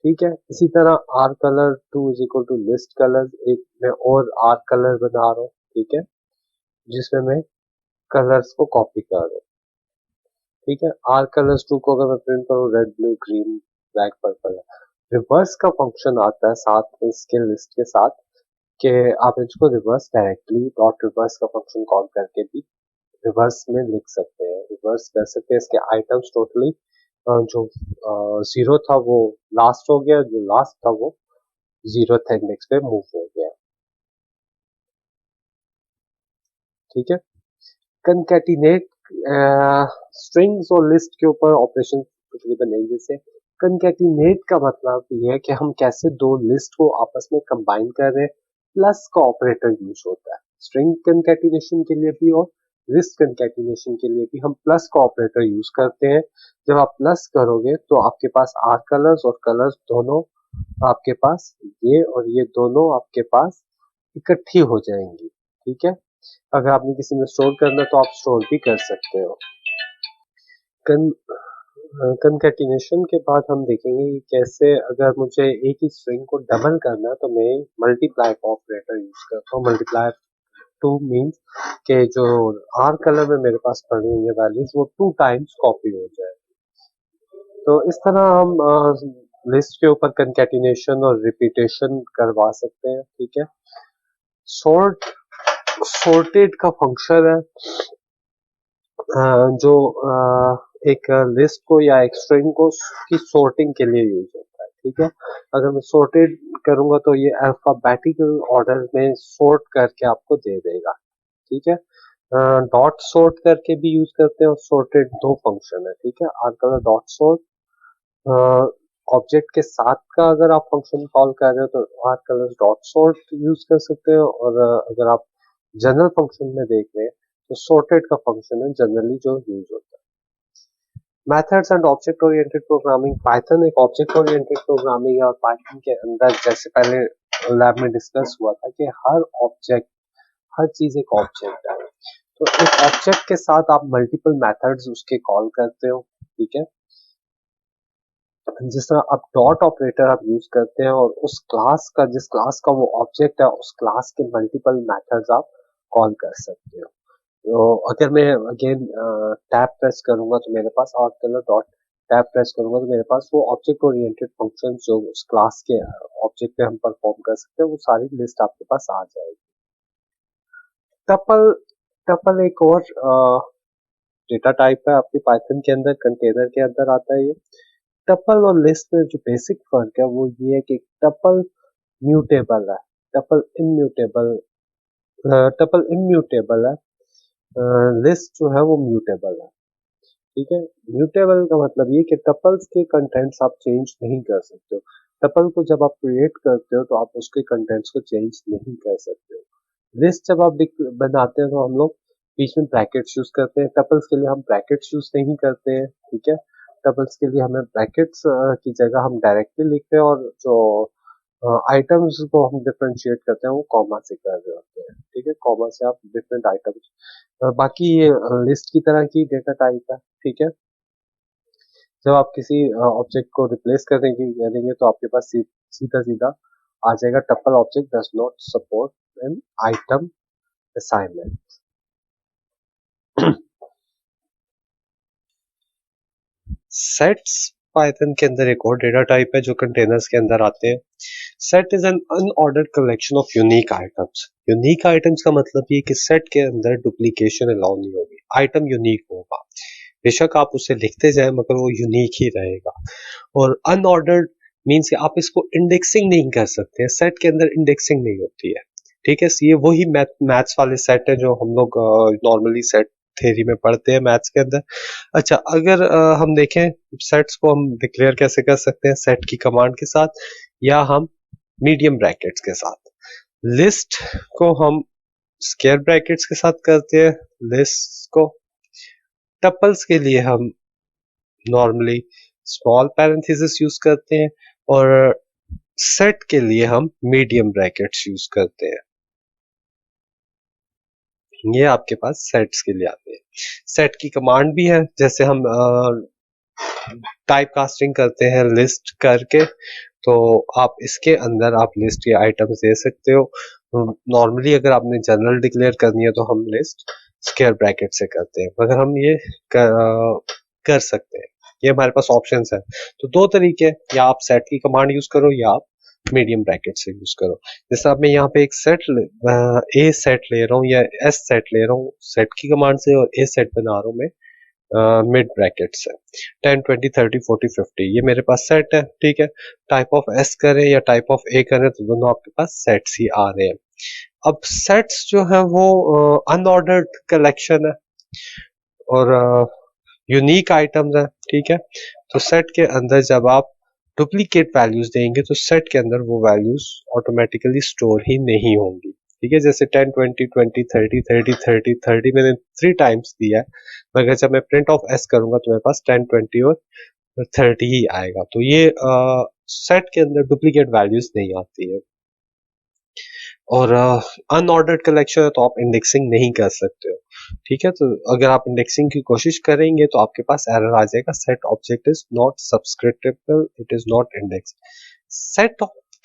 ठीक है, इसी तरह आर कलर 2 = लिस्ट कलर, एक मैं और आर कलर बना रहा हूँ। ठीक है, जिसमें मैं कलर्स को कॉपी कर रहा हूँ। ठीक है, आर कलर्स 2 को अगर मैं प्रिंट करूँ, red, blue, green, black, purple है। रिवर्स का फंक्शन आता है साथ में इसके लिस्ट के साथ, कि आप इसको रिवर्स डायरेक्टली डॉट रिवर्स का फंक्शन कॉल करके भी रिवर्स में लिख सकते हैं, रिवर्स कर सकते हैं। इसके आइटम्स टोटली जो 0 था वो लास्ट हो गया, जो लास्ट था वो 0th इंडेक्स पे मूव हो गया। ठीक है, कंकैटिनेट स्ट्रिंग्स और लिस्ट के ऊपर ऑपरेशन तकरीबन एक जैसे। कंकैटिनेट का मतलब ये है कि हम कैसे दो लिस्ट को आपस में कंबाइन कर रहे हैं, प्लस का ऑपरेटर यूज होता है स्ट्रिंग कंकैटिनेशन के लिए भी और लिस्ट कंकैटिनेशन के लिए भी हम प्लस का ऑपरेटर यूज करते हैं। जब आप प्लस करोगे तो आपके पास आर कलर्स और कलर्स दोनों आपके पास, ये और ये दोनों आपके पास इकट्ठी हो जाएंगी। ठीक है, अगर आपने किसी में स्टोर करना तो आप स्टोर भी कर सकते हो। कन कंकैटिनेशन के बाद हम देखेंगे कि कैसे अगर मुझे एक ही स्ट्रिंग को डबल करना है तो मैं मल्टीप्लाई का ऑपरेटर यूज करता हूँ। मल्टीप्लाई 2 मीन्स के जो आर कलर में मेरे पास पड़ी हुई है वैल्यूज वो 2 टाइम्स कॉपी हो जाए। तो इस तरह हम लिस्ट के ऊपर कंकैटिनेशन और रिपीटेशन करवा सकते हैं। ठीक है, सॉर्टेड का फंक्शन है जो एक लिस्ट को या एक स्ट्रिंग को की सॉर्टिंग के लिए यूज होता है। ठीक है, अगर मैं सॉर्टेड करूंगा तो ये अल्फाबेटिकल ऑर्डर में सॉर्ट करके आपको दे देगा। ठीक है, डॉट सोर्ट करके भी यूज करते हैं और sorted दो फंक्शन है, ठीक है। आजकल डॉट सोर्ट ऑब्जेक्ट के साथ का अगर आप फंक्शन कॉल कर रहे हो तो आजकल डॉट सोर्ट यूज कर सकते हो, और अगर आप जनरल फंक्शन में देख रहे हैं तो sorted का फंक्शन है जनरली जो यूज होता है। Methods and object oriented programming, Python एक ऑब्जेक्ट ओरिएंटेड प्रोग्रामिंग है, और पाइथन के अंदर जैसे पहले लैब में डिस्कस हुआ था कि हर चीज एक ऑब्जेक्ट है। तो एक ऑब्जेक्ट के साथ आप मल्टीपल मेथड्स उसके कॉल करते हो, ठीक है। जिस तरह आप डॉट ऑपरेटर आप यूज करते हैं और उस क्लास का, जिस क्लास का वो ऑब्जेक्ट है, उस क्लास के मल्टीपल मेथड्स आप कॉल कर सकते हो। तो अगर मैं अगेन टैब प्रेस करूंगा तो मेरे पास, और कलर डॉट टैब प्रेस करूंगा तो मेरे पास वो ऑब्जेक्ट ओरिएंटेड फंक्शन जो उस क्लास के ऑब्जेक्ट पे हम परफॉर्म कर सकते हैं वो सारी लिस्ट आपके पास आ जाएगी। टपल टपल एक और डेटा टाइप है आपके पाइथन के अंदर, कंटेनर के अंदर आता है ये। टपल और लिस्ट में जो बेसिक फर्क है वो ये है कि टपल म्यूटेबल है, टपल इम्यूटेबल टपल इम्यूटेबल है, लिस्ट जो है वो म्यूटेबल है, ठीक है। म्यूटेबल का मतलब ये कि टपल्स के कंटेंट्स आप चेंज नहीं कर सकते हो। टपल को जब आप क्रिएट करते हो तो आप उसके कंटेंट्स को चेंज नहीं कर सकते हो। लिस्ट जब आप बनाते हैं तो हम लोग बीच में ब्रैकेट्स यूज करते हैं, टपल्स के लिए हम ब्रैकेट्स यूज नहीं करते हैं, ठीक है। टपल्स के लिए हमें ब्रैकेट्स की जगह हम डायरेक्टली लिखते हैं, और जो आइटम्स को हम डिफरेंशिएट करते हैं वो कॉमा से कर रहे होते हैं, ठीक है। कॉमा से आप डिफरेंट आइटम्स, बाकी ये लिस्ट की तरह की डेटा टाइप है, ठीक है। जब आप किसी ऑब्जेक्ट को रिप्लेस करेंगे तो आपके पास सीधा सीधा आ जाएगा tuple object does not support an item assignment. Sets Python के अंदर एक और डेटा टाइप है जो कंटेनर्स के अंदर आते हैं। Set is an unordered collection of unique items. Unique items का मतलब ये कि सेट के अंदर डुप्लीकेशन अलाउ नहीं होगी, आइटम यूनिक होगा, बेशक आप उसे लिखते जाए मगर वो यूनिक ही रहेगा। और अनऑर्डर्ड मीन्स आप इसको इंडेक्सिंग नहीं कर सकते, सेट के अंदर इंडेक्सिंग नहीं होती है, ठीक है। ये वही मैथ्स वाले सेट है जो हम लोग नॉर्मली सेट थ्योरी में पढ़ते हैं मैथ्स के अंदर। अच्छा, अगर हम देखें सेट्स को हम डिक्लेयर कैसे कर सकते हैं, सेट की कमांड के साथ या हम मीडियम ब्रैकेट्स के साथ। लिस्ट को हम स्क्वायर ब्रैकेट्स के साथ करते हैं, लिस्ट को। टपल्स के लिए हम नॉर्मली स्मॉल पैरेंथेसिस यूज करते हैं, और सेट के लिए हम मीडियम ब्रैकेट्स यूज करते हैं। ये आपके पास सेट्स के लिए आते हैं। सेट की कमांड भी है, जैसे हम टाइप कास्टिंग करते हैं लिस्ट करके, तो आप इसके अंदर आप लिस्ट के आइटम्स दे सकते हो। नॉर्मली अगर आपने जनरल डिक्लेयर करनी है तो हम लिस्ट स्क्वायर ब्रैकेट से करते हैं, मगर हम ये कर सकते हैं, ये हमारे पास ऑप्शंस है। तो दो तरीके, या आप सेट की कमांड यूज करो या आप मीडियम ब्रैकेट से यूज करो। जैसे अब मैं यहाँ पे एक सेट ए सेट ले रहा हूँ या एस सेट ले रहा हूँ सेट की कमांड से, और ए सेट बना रहा हूँ मैं मिड ब्रैकेट से। 10 20 30 40 50 ये मेरे पास सेट है, ठीक है। टाइप ऑफ एस करें या टाइप ऑफ ए करें तो दोनों आपके पास सेट्स ही आ रहे हैं। अब सेट्स जो है वो अनऑर्डर्ड कलेक्शन है और यूनिक आइटम्स है, ठीक है। तो सेट के अंदर जब आप डुप्लीकेट वैल्यूज देंगे तो सेट के अंदर वो वैल्यूज ऑटोमेटिकली स्टोर ही नहीं होंगी, ठीक है। जैसे 10 20 20 30 30 30 30 मैंने 3 टाइम्स दिया है, मगर जब मैं प्रिंट ऑफ एस करूंगा तो मेरे पास 10 20 और 30 ही आएगा। तो ये सेट के अंदर डुप्लीकेट वैल्यूज नहीं आती है। और अनऑर्डर्ड कलेक्शन है तो आप इंडेक्सिंग नहीं कर सकते हो, ठीक है। तो अगर आप इंडेक्सिंग की कोशिश करेंगे तो आपके पास एरर आ जाएगा, set object is not subscriptable, it is not index. Set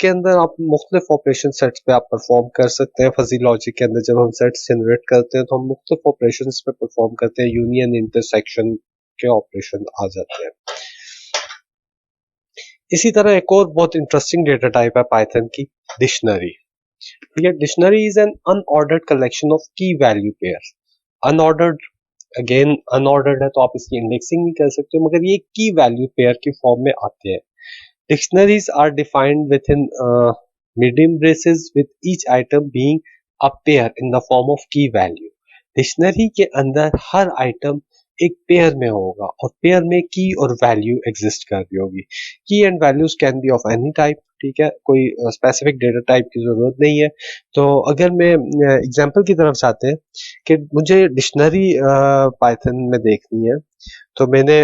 के अंदर आप मुख्तलिफ ऑपरेशन सेट्स पे आप परफॉर्म कर सकते हैं। फजी लॉजिक के अंदर जब हम सेट्स जनरेट करते हैं तो हम मुख्तलिफ ऑपरेशन पे परफॉर्म करते हैं, यूनियन इंटरसेक्शन के ऑपरेशन आ जाते हैं। इसी तरह एक और बहुत इंटरेस्टिंग डेटा टाइप है पाइथन की, डिक्शनरी, ठीक है। Dictionary is an unordered collection of key value pair. Unordered, again unordered है तो आप इसकी इंडेक्सिंग नहीं कर सकते, मगर ये की वैल्यू पेयर की फॉर्म में आते हैं। Dictionaries are defined within medium braces with each item being a pair in the form of key value. Dictionary के अंदर हर आइटम एक पेयर में होगा और पेयर में की और वैल्यू एग्जिस्ट कर रही होगी। की and values can be of any type, ठीक है, कोई स्पेसिफिक डेटा टाइप की जरूरत नहीं है। तो अगर मैं एग्जांपल की तरफ जाते हैं कि मुझे डिक्शनरी पाइथन में देखनी है, तो मैंने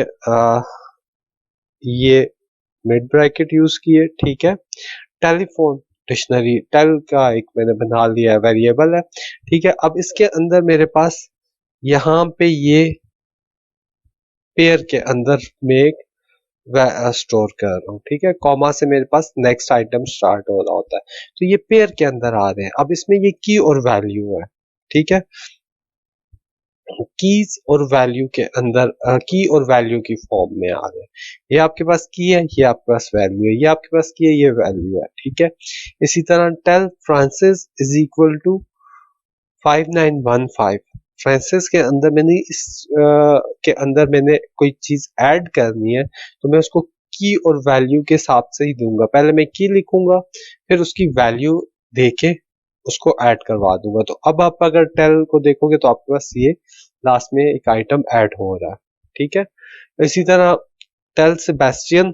ये मिड ब्रैकेट यूज किए, ठीक है। टेलीफोन डिक्शनरी टेल का एक मैंने बना लिया है, वेरिएबल है, ठीक है। अब इसके अंदर मेरे पास यहाँ पे ये पेयर के अंदर में एक स्टोर कर रहा हूँ, ठीक है। कॉमा से मेरे पास नेक्स्ट आइटम स्टार्ट हो रहा होता है, तो ये पेयर के अंदर आ रहे हैं। अब इसमें ये की और वैल्यू है, ठीक है। कीज और वैल्यू के अंदर की और वैल्यू की फॉर्म में आ रहे हैं। ये आपके पास की है, ये आपके पास वैल्यू है, ये आपके पास की है, ये वैल्यू है, ठीक है। इसी तरह tell Francis is equal to 5915। Francis के अंदर मैंने के अंदर मैंने कोई चीज ऐड करनी है, तो मैं उसको की और वैल्यू के हिसाब से ही दूंगा। पहले मैं की लिखूंगा, फिर उसकी वैल्यू देके उसको ऐड करवा दूंगा। तो अब आप अगर टेल को देखोगे तो आपके पास ये लास्ट में एक आइटम ऐड हो रहा है, ठीक है। इसी तरह टेल सेबेस्टियन,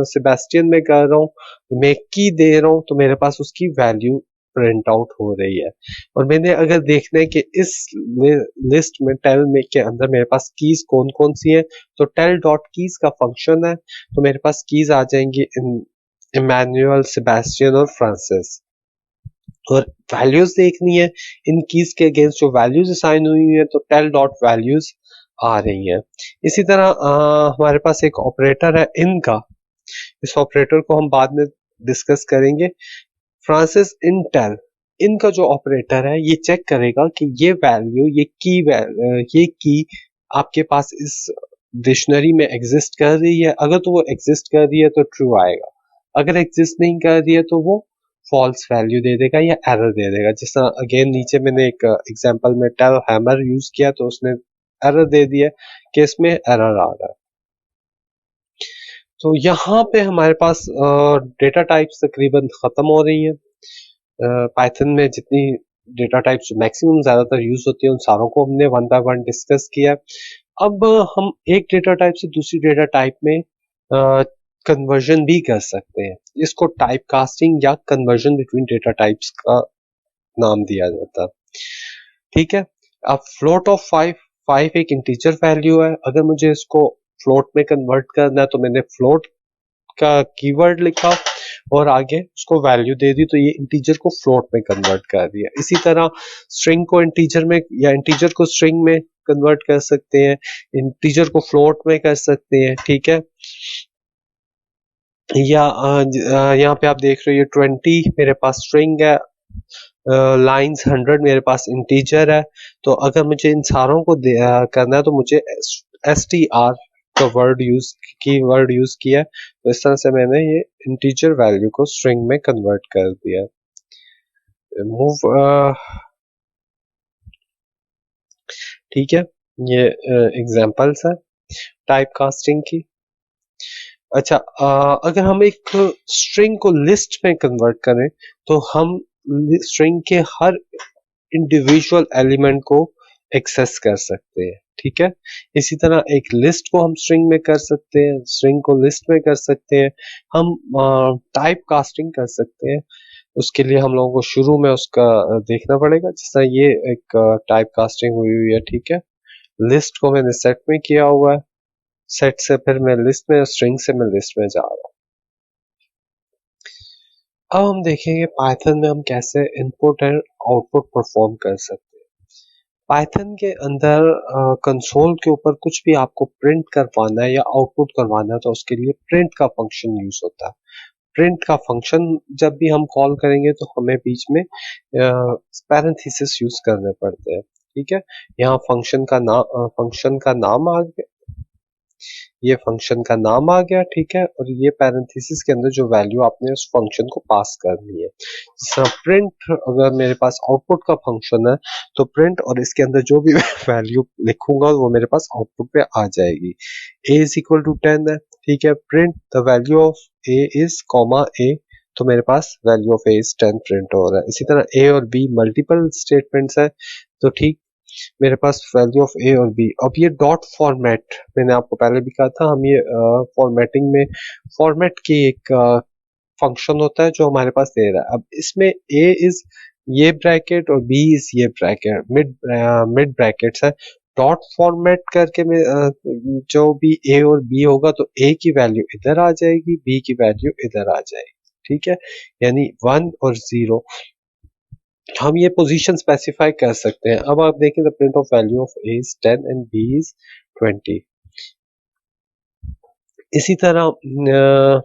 सेबेस्टियन में कर रहा हूँ, मैं की दे रहा हूँ, तो मेरे पास उसकी वैल्यू प्रिंट आउट हो रही है। और मैंने अगर देखना है कि इस लिस्ट में टेल में के अंदर मेरे पास कीज कौन कौन सी है, तो टेल डॉट कीज का फंक्शन है, तो मेरे पास कीज आ जाएंगी इमैनुअल, सेबेस्टियन और फ्रांसिस। और वैल्यूज देखनी है इन कीज के अगेंस्ट जो वैल्यूज असाइन हुई है, तो टेल डॉट वैल्यूज आ रही है। इसी तरह हमारे पास एक ऑपरेटर है इन का, इस ऑपरेटर को हम बाद में डिस्कस करेंगे। फ्रांसिस इन टेल, इनका जो ऑपरेटर है ये चेक करेगा कि ये वैल्यू, ये की आपके पास इस डिक्शनरी में एग्जिस्ट कर रही है। अगर तो वो एग्जिस्ट कर रही है तो ट्रू आएगा, अगर एग्जिस्ट नहीं कर रही है तो वो फॉल्स वैल्यू दे देगा या एरर दे देगा। जिस तरह अगेन नीचे मैंने एक एग्जांपल में टेल हैमर यूज किया, तो उसने एरर दे दिया कि इसमें एरर आ रहा है। तो यहाँ पे हमारे पास डेटा टाइप्स तकरीबन खत्म हो रही हैं। पाइथन में जितनी डेटा टाइप्स मैक्सिमम ज्यादातर यूज होती है, उन सारों को हमने वन बाय वन डिस्कस किया। अब हम एक डेटा टाइप से दूसरी डेटा टाइप में कन्वर्जन भी कर सकते हैं। इसको टाइप कास्टिंग या कन्वर्जन बिटवीन डेटा टाइप्स का नाम दिया जाता है, ठीक है। अब फ्लोट ऑफ 5, 5 एक इंटीजर वैल्यू है। अगर मुझे इसको फ्लोट में कन्वर्ट करना है, तो मैंने फ्लोट का कीवर्ड लिखा और आगे उसको वैल्यू दे दी, तो ये इंटीजर को फ्लोट में कन्वर्ट कर दिया। इसी तरह स्ट्रिंग को इंटीजर में या इंटीजर को स्ट्रिंग में कन्वर्ट कर सकते हैं, इंटीजर को फ्लोट में कर सकते हैं, ठीक है। या यहाँ पे आप देख रहे हो ये 20 मेरे पास स्ट्रिंग है, लाइंस 100 मेरे पास इंटीजर है। तो अगर मुझे इन सारों को करना है, तो मुझे str का वर्ड यूज किया, तो इस तरह से मैंने ये इंटीजर वैल्यू को स्ट्रिंग में कन्वर्ट कर दिया। मूव, ठीक है, ये एग्जांपल्स है टाइप कास्टिंग की। अच्छा, अगर हम एक स्ट्रिंग को लिस्ट में कन्वर्ट करें, तो हम स्ट्रिंग के हर इंडिविजुअल एलिमेंट को एक्सेस कर सकते हैं, ठीक है। इसी तरह एक लिस्ट को हम स्ट्रिंग में कर सकते हैं, स्ट्रिंग को लिस्ट में कर सकते हैं, हम टाइप कास्टिंग कर सकते हैं। उसके लिए हम लोगों को शुरू में उसका देखना पड़ेगा। जिस तरह ये एक टाइप कास्टिंग हुई हुई है, ठीक है। लिस्ट को मैंने सेट में किया हुआ है, सेट से फिर मैं लिस्ट में, स्ट्रिंग से मैं लिस्ट में जा रहा हूँ। अब हम देखेंगे पाइथन में हम कैसे इनपुट एंड आउटपुट परफॉर्म कर सकते हैं। पाइथन के अंदर कंसोल के ऊपर कुछ भी आपको प्रिंट करवाना है या आउटपुट करवाना है, तो उसके लिए प्रिंट का फंक्शन यूज होता है। प्रिंट का फंक्शन जब भी हम कॉल करेंगे, तो हमें बीच में पैरेंथेसिस यूज करने पड़ते हैं, ठीक है। यहाँ फंक्शन का नाम आ गया, ये फंक्शन का नाम आ गया, ठीक है। और ये पैरेंथेसिस के अंदर जो वैल्यू आपने उस फंक्शन को पास करनी है। जिस तरह प्रिंट, अगर मेरे पास आउटपुट का फंक्शन है, तो प्रिंट और इसके अंदर जो भी वैल्यू लिखूंगा वो मेरे पास आउटपुट पे आ जाएगी। a इज इक्वल टू 10 है, ठीक है। Print the value of a is comma a, तो मेरे पास वैल्यू ऑफ a इज 10 प्रिंट हो रहा है। इसी तरह a और b मल्टीपल स्टेटमेंट्स है, तो ठीक। मेरे पास वैल्यू ऑफ ए और बी। अब ये डॉट फॉर्मेट मैंने आपको पहले भी कहा था, हम ये फॉर्मेटिंग में फॉर्मेट की एक फंक्शन होता है जो हमारे पास दे रहा है। अब इसमें ए इज ये ब्रैकेट और बी इज ये ब्रैकेट, मिड ब्रैकेट्स है। डॉट फॉर्मेट करके में जो भी ए और बी होगा तो ए की वैल्यू इधर आ जाएगी, बी की वैल्यू इधर आ जाएगी, ठीक है। यानी 1 और 0 हम ये पोजीशन स्पेसिफाई कर सकते हैं। अब आप देखें the print of value of a is 10 and b is 20। इसी तरह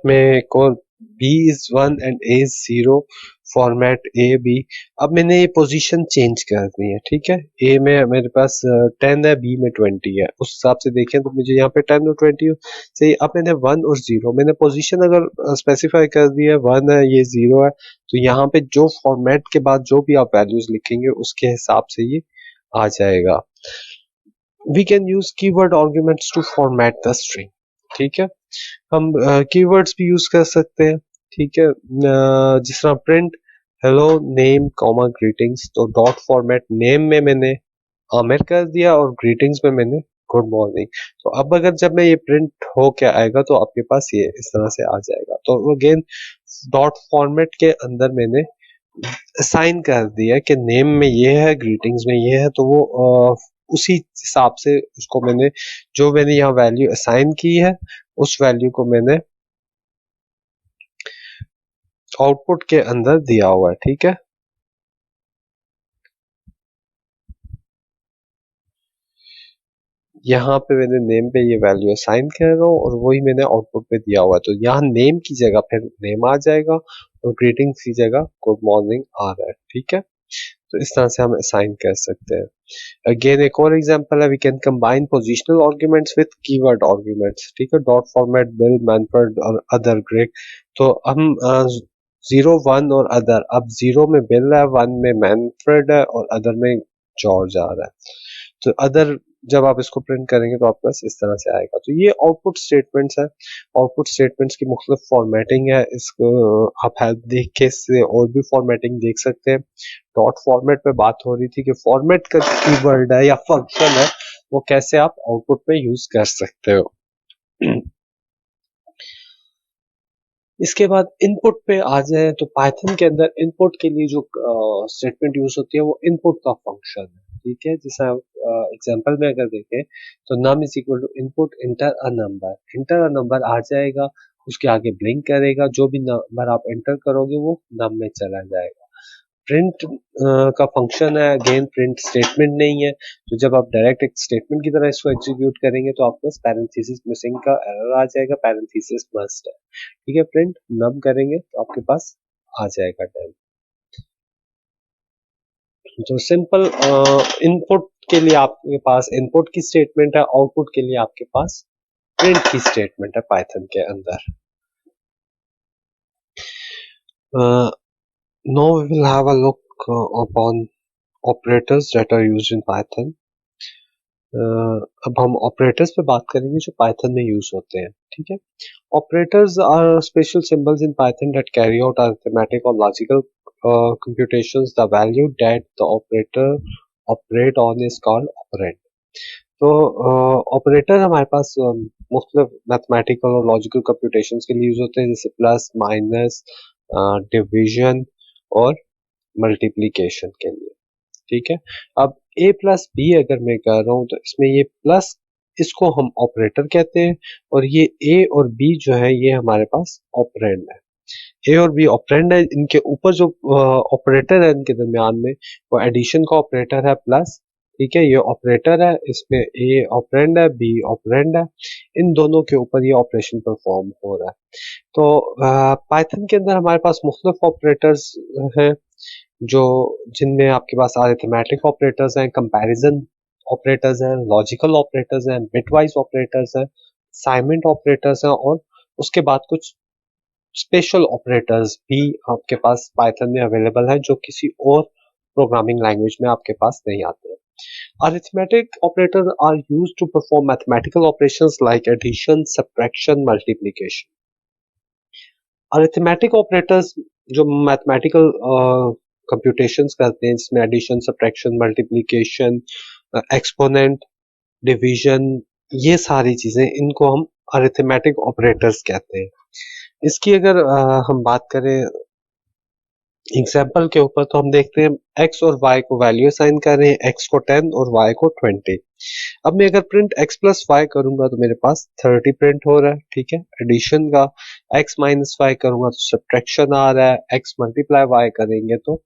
मैं एक और b is 1 and a is 0 format a b. अब मैंने ये पोजीशन चेंज कर दी है, ठीक है। ए में मेरे पास 10 है, बी में 20 है। उस हिसाब से देखें तो मुझे यहाँ पे 10 और 20 चाहिए। अब मैंने 1 और 0 मैंने पोजीशन अगर स्पेसिफाई कर दी है, 1 है ये 0 है, तो यहाँ पे जो फॉर्मेट के बाद जो भी आप वैल्यूज लिखेंगे उसके हिसाब से ये आ जाएगा। We can use keyword arguments to format the string, ठीक है। हम कीवर्ड्स भी यूज कर सकते हैं, ठीक है। जिस तरह print hello name comma greetings, तो डॉट फॉर्मेट नेम में मैंने आमिर कर दिया और ग्रीटिंग्स में मैंने गुड मॉर्निंग। तो अब अगर जब मैं ये प्रिंट हो क्या आएगा तो आपके पास ये इस तरह से आ जाएगा। तो अगेन डॉट फॉर्मेट के अंदर मैंने असाइन कर दिया कि नेम में ये है, ग्रीटिंग्स में ये है, तो वो उसी हिसाब से उसको मैंने जो मैंने यहाँ वैल्यू असाइन की है उस वैल्यू को मैंने आउटपुट के अंदर दिया हुआ है, ठीक है। यहाँ पे मैंने नेम पे ये वैल्यू असाइन कर रहा हूँ और वही मैंने आउटपुट पे दिया हुआ है। तो यहाँ नेम की जगह फिर नेम आ जाएगा और ग्रीटिंग्स की जगह गुड मॉर्निंग आ रहा है, ठीक है। तो इस तरह से हम असाइन कर सकते हैं। अगेन एक और एग्जांपल है, we can combine positional arguments with keyword arguments, ठीक है। डॉट फॉर्मेट बिल मैनफर्ड और अदर ग्रेग, तो हम 0 1 और अदर। अब 0 में बिल है, 1 में मैनफ्रेड है और अदर में जॉर्ज आ रहा है। तो अदर जब आप इसको प्रिंट करेंगे तो आपके पास इस तरह से आएगा। तो ये आउटपुट स्टेटमेंट्स है। आउटपुट स्टेटमेंट्स की मुख्तलिफ फॉर्मेटिंग है। इसको आप हेल्प देख के इससे और भी फॉर्मेटिंग देख सकते हैं। डॉट फॉर्मेट पे बात हो रही थी कि फॉर्मेट का कीवर्ड है या फंक्शन है वो कैसे आप आउटपुट में यूज कर सकते हो। इसके बाद इनपुट पे आ जाए तो पाइथन के अंदर इनपुट के लिए जो स्टेटमेंट यूज होती है वो इनपुट का फंक्शन है, ठीक है। जैसे एग्जांपल में अगर देखें तो num is equal to input enter a number आ जाएगा, उसके आगे ब्लिंक करेगा, जो भी नंबर आप एंटर करोगे वो नम में चला जाएगा। प्रिंट का फंक्शन है, अगेन प्रिंट स्टेटमेंट नहीं है। तो जब आप डायरेक्ट एक स्टेटमेंट की तरह इसको एग्जीक्यूट करेंगे तो आपके पास पैरेंथेसिस मिसिंग का एरर आ जाएगा, पैरेंथेसिस मस्ट है, ठीक है। प्रिंट नम करेंगे तो आपके पास आ जाएगा डेल। तो सिंपल इनपुट के लिए आपके पास इनपुट की स्टेटमेंट है, आउटपुट के लिए आपके पास प्रिंट की स्टेटमेंट है पाइथन के अंदर। Now we will have a look upon operators that are used in Python. अब हम ऑपरेटर्स पे बात करेंगे जो पाइथन में यूज होते हैं, ठीक है। Operators are special symbols in Python that carry out arithmetic और logical computations. The value that the operator operate on is called operand. तो ऑपरेटर हमारे पास मुख्तलिफ मैथमेटिकल और लॉजिकल कंप्यूटेशंस के लिए यूज होते हैं, जैसे प्लस माइनस डिवीजन और मल्टीप्लिकेशन के लिए, ठीक है। अब a प्लस बी अगर मैं कर रहा हूँ तो इसमें ये प्लस इसको हम ऑपरेटर कहते हैं और ये a और b जो है ये हमारे पास ऑपरेंड है। ए और बी ऑपरेंड है, इनके ऊपर जो ऑपरेटर है इनके दरमियान में वो एडिशन का ऑपरेटर है प्लस, ठीक है। ये ऑपरेटर है, इसमें ए ऑपरेंड है, बी ऑपरेंड है, इन दोनों के ऊपर ये ऑपरेशन परफॉर्म हो रहा है। तो पाइथन के अंदर हमारे पास मुख्तलिफ ऑपरेटर्स हैं जो जिनमें आपके पास अरिथमेटिक ऑपरेटर्स हैं, कंपैरिजन ऑपरेटर्स हैं, लॉजिकल ऑपरेटर्स हैं, बिटवाइज ऑपरेटर्स हैं, असाइनमेंट ऑपरेटर्स हैं और उसके बाद कुछ स्पेशल ऑपरेटर्स भी आपके पास पाइथन में अवेलेबल है जो किसी और प्रोग्रामिंग लैंग्वेज में आपके पास नहीं आते हैं। Arithmetic operators are used to perform mathematical operations like addition, subtraction, multiplication. Arithmetic operators जो mathematical computations करते हैं जिसमें addition, subtraction, multiplication exponent, division, ये सारी चीजें, इनको हम अरिथमेटिक ऑपरेटर्स कहते हैं। इसकी अगर हम बात करें एग्जाम्पल के ऊपर, तो हम देखते हैं x और y को वैल्यू असाइन कर रहे हैं, x को 10 और y को 20। अब मैं अगर प्रिंट x प्लस वाई करूंगा तो मेरे पास 30 प्रिंट हो रहा है, ठीक है, एडिशन का। x माइनस वाई करूंगा तो सब्ट्रैक्शन आ रहा है, x मल्टीप्लाई y करेंगे तो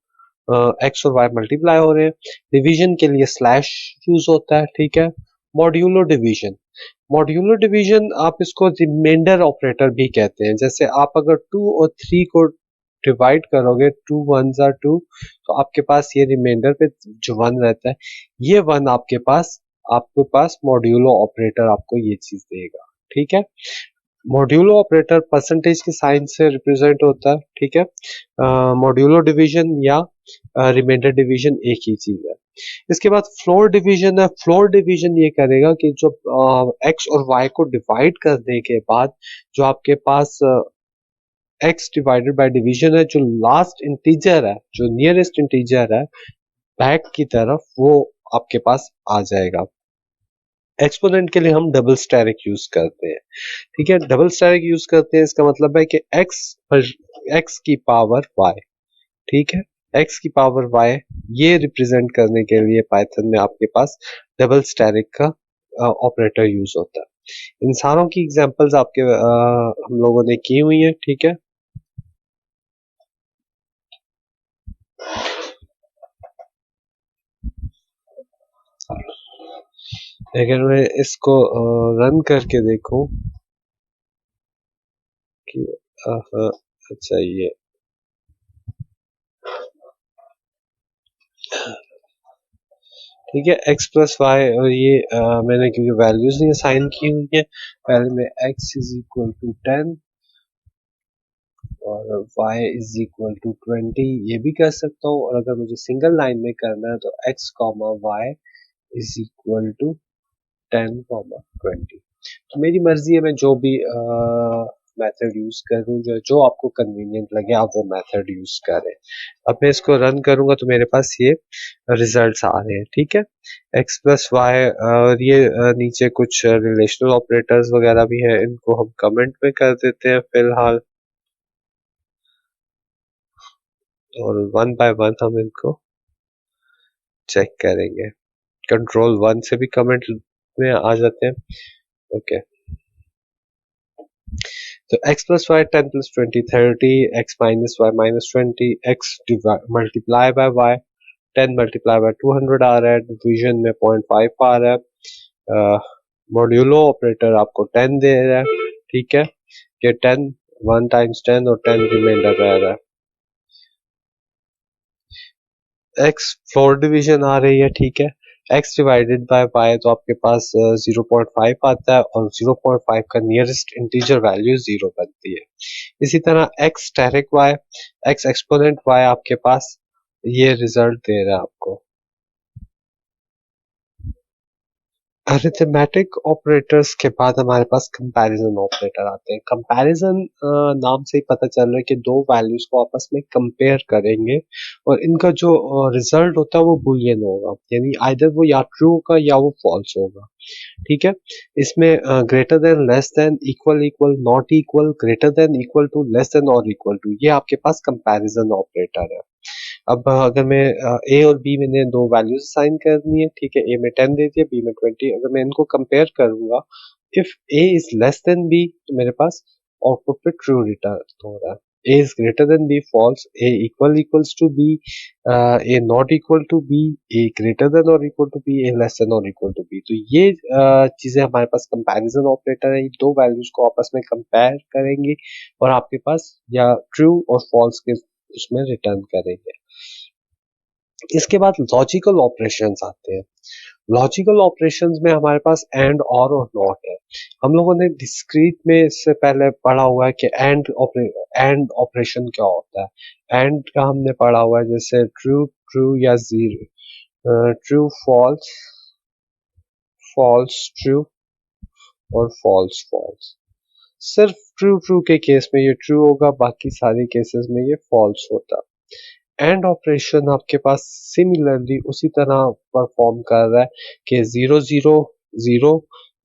x और y मल्टीप्लाई हो रहे हैं। डिवीजन के लिए स्लैश यूज होता है, ठीक है। मॉड्यूलो डिवीजन, मॉड्यूलर डिवीजन आप इसको रिमाइंडर ऑपरेटर भी कहते हैं। जैसे आप अगर 2 और 3 को डिवाइड करोगे, 2 1 ज़ा 2, तो आपके पास ये रिमाइंडर पे जो 1 रहता है, ये 1 आपके पास मॉड्यूलो ऑपरेटर आपको ये चीज देगा, ठीक है। मॉड्यूलो ऑपरेटर परसेंटेज के साइन से रिप्रेजेंट होता है, ठीक है। मॉड्यूलो डिवीजन या रिमाइंडर डिवीजन एक ही चीज है। इसके बाद फ्लोर डिवीजन है। फ्लोर डिवीजन ये करेगा कि जो एक्स और वाई को डिवाइड करने के बाद जो आपके पास एक्स डिवाइडेड बाय डिवीजन है, जो लास्ट इंटीजर है, जो नियरेस्ट इंटीजर है बैक की तरफ, वो आपके पास आ जाएगा। एक्सपोनेंट के लिए हम डबल स्टेरिक यूज करते हैं, ठीक है। डबल स्टेरिक यूज करते हैं, इसका मतलब है कि एक्स की पावर वाई, ठीक है, x की पावर y, ये रिप्रेजेंट करने के लिए पाइथन में आपके पास डबल स्टेरिक का ऑपरेटर यूज होता है। इन सारों की एग्जांपल्स आपके हम लोगों ने की हुई है, ठीक है। अगर मैं इसको रन करके देखूं कि अच्छा ये ठीक है, x प्लस वाई, और ये मैंने क्योंकि वैल्यूज नहीं असाइन की हुई है, पहले मैं x इज इक्वल टू 10 और y इज इक्वल टू 20 ये भी कर सकता हूँ। और अगर मुझे सिंगल लाइन में करना है तो x comma y is equal to 10 comma 20। तो मेरी मर्जी है, मैं जो भी मेथड यूज करूँ, जो जो आपको कन्वीनियंट लगे आप वो मेथड यूज करें। अब मैं इसको रन करूंगा तो मेरे पास ये रिजल्ट्स आ रहे हैं, ठीक है। x प्लस वाई, और ये नीचे कुछ रिलेशनल ऑपरेटर्स वगैरह भी हैं, इनको हम कमेंट में कर देते हैं फिलहाल, और वन बाय वन हम इनको चेक करेंगे। कंट्रोल 1 से भी कमेंट में आ जाते हैं, ओके। तो x plus y 10 plus 20 30, x minus y minus 20, x multiply by y 10 multiply by 200 आ रहा है, डिवीजन में 0.5 आ रहा है, मॉड्यूलो ऑपरेटर आपको 10 दे रहा है, ठीक है। ये 10 1 टाइम्स 10 और 10 रिमाइंडर रह रहा है। x फ्लोर डिवीजन आ रही है, ठीक है। x डिवाइडेड बाय y तो आपके पास 0.5 आता है, और 0.5 का नियरेस्ट इंटीजर वैल्यू 0 बनती है। इसी तरह x asterisk y, x exponent y आपके पास ये रिजल्ट दे रहा है आपको। अरिथमेटिक ऑपरेटर्स के बाद हमारे पास कंपैरिजन ऑपरेटर आते हैं। कंपैरिजन नाम से ही पता चल रहा है कि दो वैल्यूज को आपस में कंपेयर करेंगे और इनका जो रिजल्ट होता है वो बुलियन होगा, यानी आइदर वो या ट्रू होगा या वो फॉल्स होगा, ठीक है। इसमें greater than, less than, equal equal, not equal, greater than, equal to, less than और इक्वल टू, ये आपके पास कंपैरिजन ऑपरेटर है। अब अगर मैं ए और बी मैंने दो वैल्यूज असाइन करनी है, ठीक है, ए में 10 दे दिया, बी में 20, अगर मैं इनको कंपेयर करूंगा, if a is less than b तो मेरे पास आउटपुट पे ट्रू रिटर्न हो रहा है। A is greater than b false, a equal equals to b, a not equal to b, a greater than और equal to b, a less than और इक्वल टू बी। तो ये चीजें हमारे पास कंपैरिजन ऑपरेटर है, ये दो वैल्यूज को आपस में कंपेयर करेंगे और आपके पास या ट्रू और फॉल्स के उसमें रिटर्न करेंगे। इसके बाद लॉजिकल ऑपरेशंस आते हैं। लॉजिकल ऑपरेशंस में हमारे पास एंड और नॉट है। हम लोगों ने डिस्क्रीट में इससे पहले पढ़ा हुआ है कि एंड ऑपरेशन क्या होता है। एंड का हमने पढ़ा हुआ है जैसे ट्रू ट्रू या zero, true false, false true और फॉल्स फॉल्स। सिर्फ ट्रू ट्रू के केस में ये ट्रू होगा, बाकी सारे केसेस में ये फॉल्स होता है। एंड ऑपरेशन आपके पास सिमिलरली उसी तरह परफॉर्म कर रहा है कि 0 0 0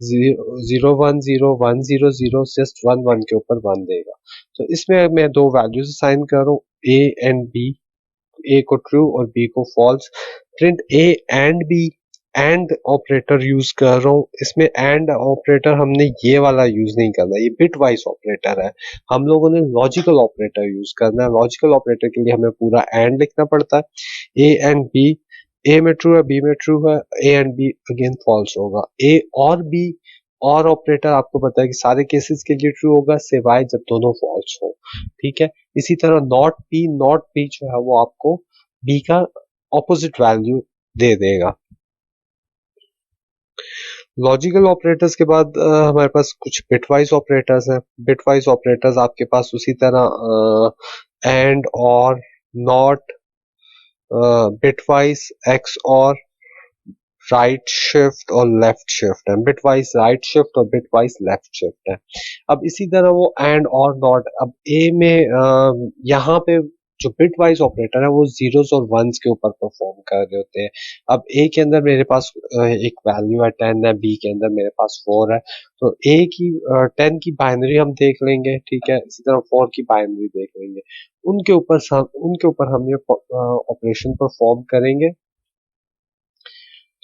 0 1 0 1 0 0 जस्ट 1 1 के ऊपर 1 देगा। तो इसमें मैं दो वैल्यूज असाइन कर रहा हूँ, ए एंड बी, ए को ट्रू और बी को false. Print a and b, and operator use कर रहा हूँ। इसमें एंड ऑपरेटर हमने ये वाला यूज नहीं करना, ये बिट वाइज ऑपरेटर है। हम लोगों ने लॉजिकल ऑपरेटर यूज करना है। लॉजिकल ऑपरेटर के लिए हमें पूरा एंड लिखना पड़ता है। ए एंड बी, ए में ट्रू है, बी में ट्रू है, a and b again false होगा। ए और बी और ऑपरेटर आपको पता है कि सारे केसेस के लिए ट्रू होगा सिवाय जब दोनों फॉल्स हो। ठीक है, इसी तरह नॉट बी जो है वो आपको बी का ऑपोजिट वैल्यू दे देगा। लॉजिकल ऑपरेटर्स के बाद हमारे पास कुछ बिटवाइज ऑपरेटर्स हैं। बिटवाइज ऑपरेटर्स आपके पास उसी तरह एंड और नॉट, बिटवाइज एक्स और राइट शिफ्ट और लेफ्ट शिफ्ट है। बिटवाइज राइट शिफ्ट और बिटवाइज लेफ्ट शिफ्ट है। अब इसी तरह वो एंड और नॉट, अब ए में यहाँ पे जो बिट वाइज ऑपरेटर है वो जीरोस और वंस के ऊपर परफॉर्म कर रहे होते हैं। अब ए के अंदर मेरे पास एक वैल्यू है 10 है, बी के अंदर मेरे पास 4 है। तो ए की 10 की बाइनरी हम देख लेंगे, ठीक है, इसी तरह 4 की बाइनरी देख लेंगे। उनके ऊपर हम ये ऑपरेशन परफॉर्म करेंगे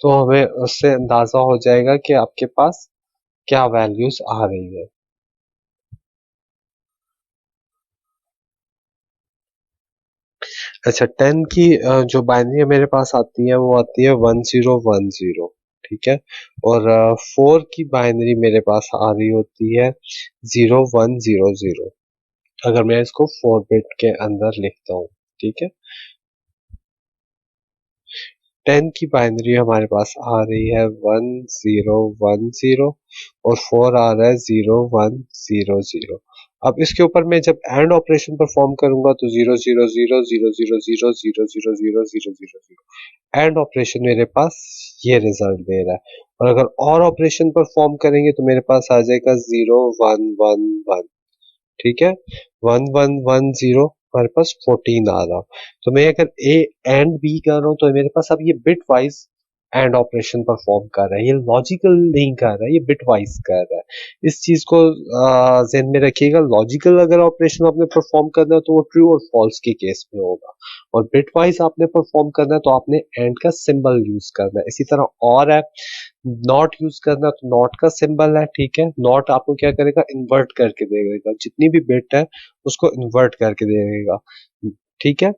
तो हमें उससे अंदाजा हो जाएगा कि आपके पास क्या वैल्यूज आ रही है। अच्छा, 10 की जो बाइनरी मेरे पास आती है वो आती है 1010, ठीक है, और 4 की बाइनरी मेरे पास आ रही होती है 0100। अगर मैं इसको 4 बिट के अंदर लिखता हूँ, ठीक है, 10 की बाइनरी हमारे पास आ रही है 1010 और 4 आ रहा है 0100। अब इसके ऊपर मैं जब एंड ऑपरेशन परफॉर्म करूंगा तो 0 0 0 0 0 0 0 0 0 0 0 0 एंड ऑपरेशन मेरे पास ये रिजल्ट दे रहा है। और अगर और ऑपरेशन परफॉर्म करेंगे तो मेरे पास आ जाएगा 0111, ठीक है, 1110 हमारे पास 14 आ रहा। तो मैं अगर ए एंड बी कर रहा हूँ तो मेरे पास अब ये bit wise and operation perform कर रहा है, ये लॉजिकल नहीं कर रहा है, ये बिट वाइज कर रहा है। इस चीज को ध्यान में रखिएगा। लॉजिकल अगर ऑपरेशन आपने परफॉर्म करना है तो वो ट्रू और फॉल्स के केस में होगा, और बिट वाइज आपने परफॉर्म करना है तो आपने एंड का सिंबल यूज करना है। इसी तरह और है, नॉट यूज करना तो नॉट का सिंबल है, ठीक है, नॉट आपको क्या करेगा, इन्वर्ट करके देगा, जितनी भी बिट है उसको इन्वर्ट करके देगा, ठीक है।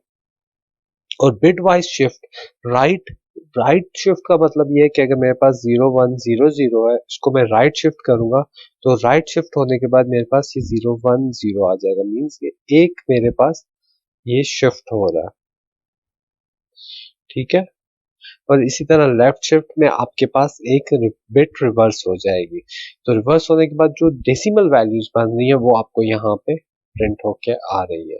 और bit wise shift, right right shift का मतलब ये है कि अगर मेरे पास 0100 है, इसको मैं राइट शिफ्ट करूंगा तो राइट शिफ्ट होने के बाद मेरे पास ये 010 आ जाएगा, मीन्स ये एक मेरे पास ये शिफ्ट हो रहा है, ठीक है। और इसी तरह लेफ्ट शिफ्ट में आपके पास एक बिट रिवर्स हो जाएगी। तो रिवर्स होने के बाद जो डेसिमल वैल्यूज बन रही है वो आपको यहाँ पे प्रिंट होके आ रही है।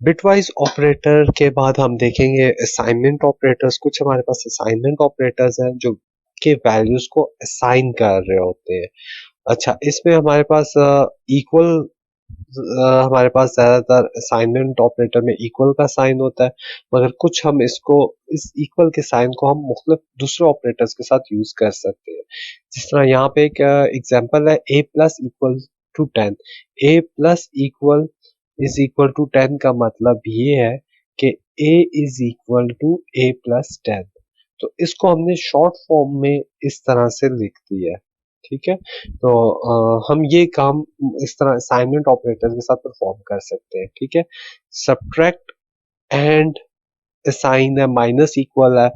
बिटवाइज ऑपरेटर के बाद हम देखेंगे असाइनमेंट ऑपरेटर्स। कुछ हमारे पास असाइनमेंट ऑपरेटर्स हैं जो के वैल्यूज को असाइन कर रहे होते हैं। अच्छा, इसमें हमारे पास इक्वल, हमारे पास ज्यादातर असाइनमेंट ऑपरेटर में इक्वल का साइन होता है, मगर कुछ हम इसको, इस इक्वल के साइन को हम मुख्तलिफ दूसरे ऑपरेटर्स के साथ यूज कर सकते हैं। जिस तरह यहाँ पे एक एग्जांपल है, a plus equal to 10। a plus equal is equal to 10 का मतलब ये है कि a is equal to a plus 10। तो इसको हमने शॉर्ट फॉर्म में इस तरह से लिख दिया है, ठीक है। तो हम ये काम इस तरह असाइनमेंट ऑपरेटर के साथ परफॉर्म कर सकते हैं, ठीक है। सब्ट्रैक्ट एंड असाइन है, माइनस इक्वल है,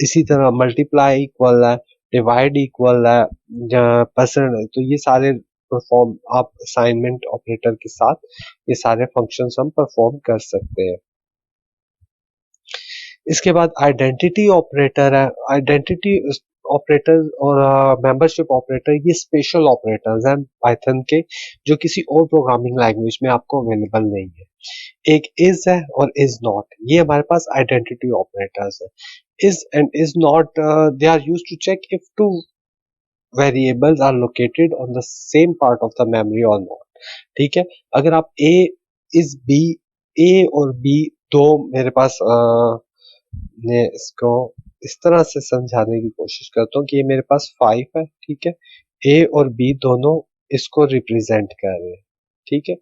इसी तरह मल्टीप्लाई इक्वल है, डिवाइड इक्वल है, परसेंट, तो ये सारे परफॉर्म आप असाइनमेंट ऑपरेटर के साथ ये सारे फंक्शंस हम परफॉर्म कर सकते हैं। इसके बाद आइडेंटिटी ऑपरेटर है। आइडेंटिटी ऑपरेटर और मेंबरशिप ऑपरेटर ये स्पेशल ऑपरेटर्स हैं पाइथन के, जो किसी और प्रोग्रामिंग लैंग्वेज में आपको अवेलेबल नहीं है। एक इज है और इज नॉट, ये हमारे पास आइडेंटिटी ऑपरेटर्स है। Is and is not they are used to check if two variables are located on the same part of the memory और नॉट, ठीक है। अगर आप ए इस बी, ए और बी दो मेरे पास ने इसको इस तरह से समझाने की कोशिश करता हूँ कि ये मेरे पास 5 है, ठीक है। ए और बी दोनों इसको रिप्रेजेंट कर रहे हैं, ठीक है।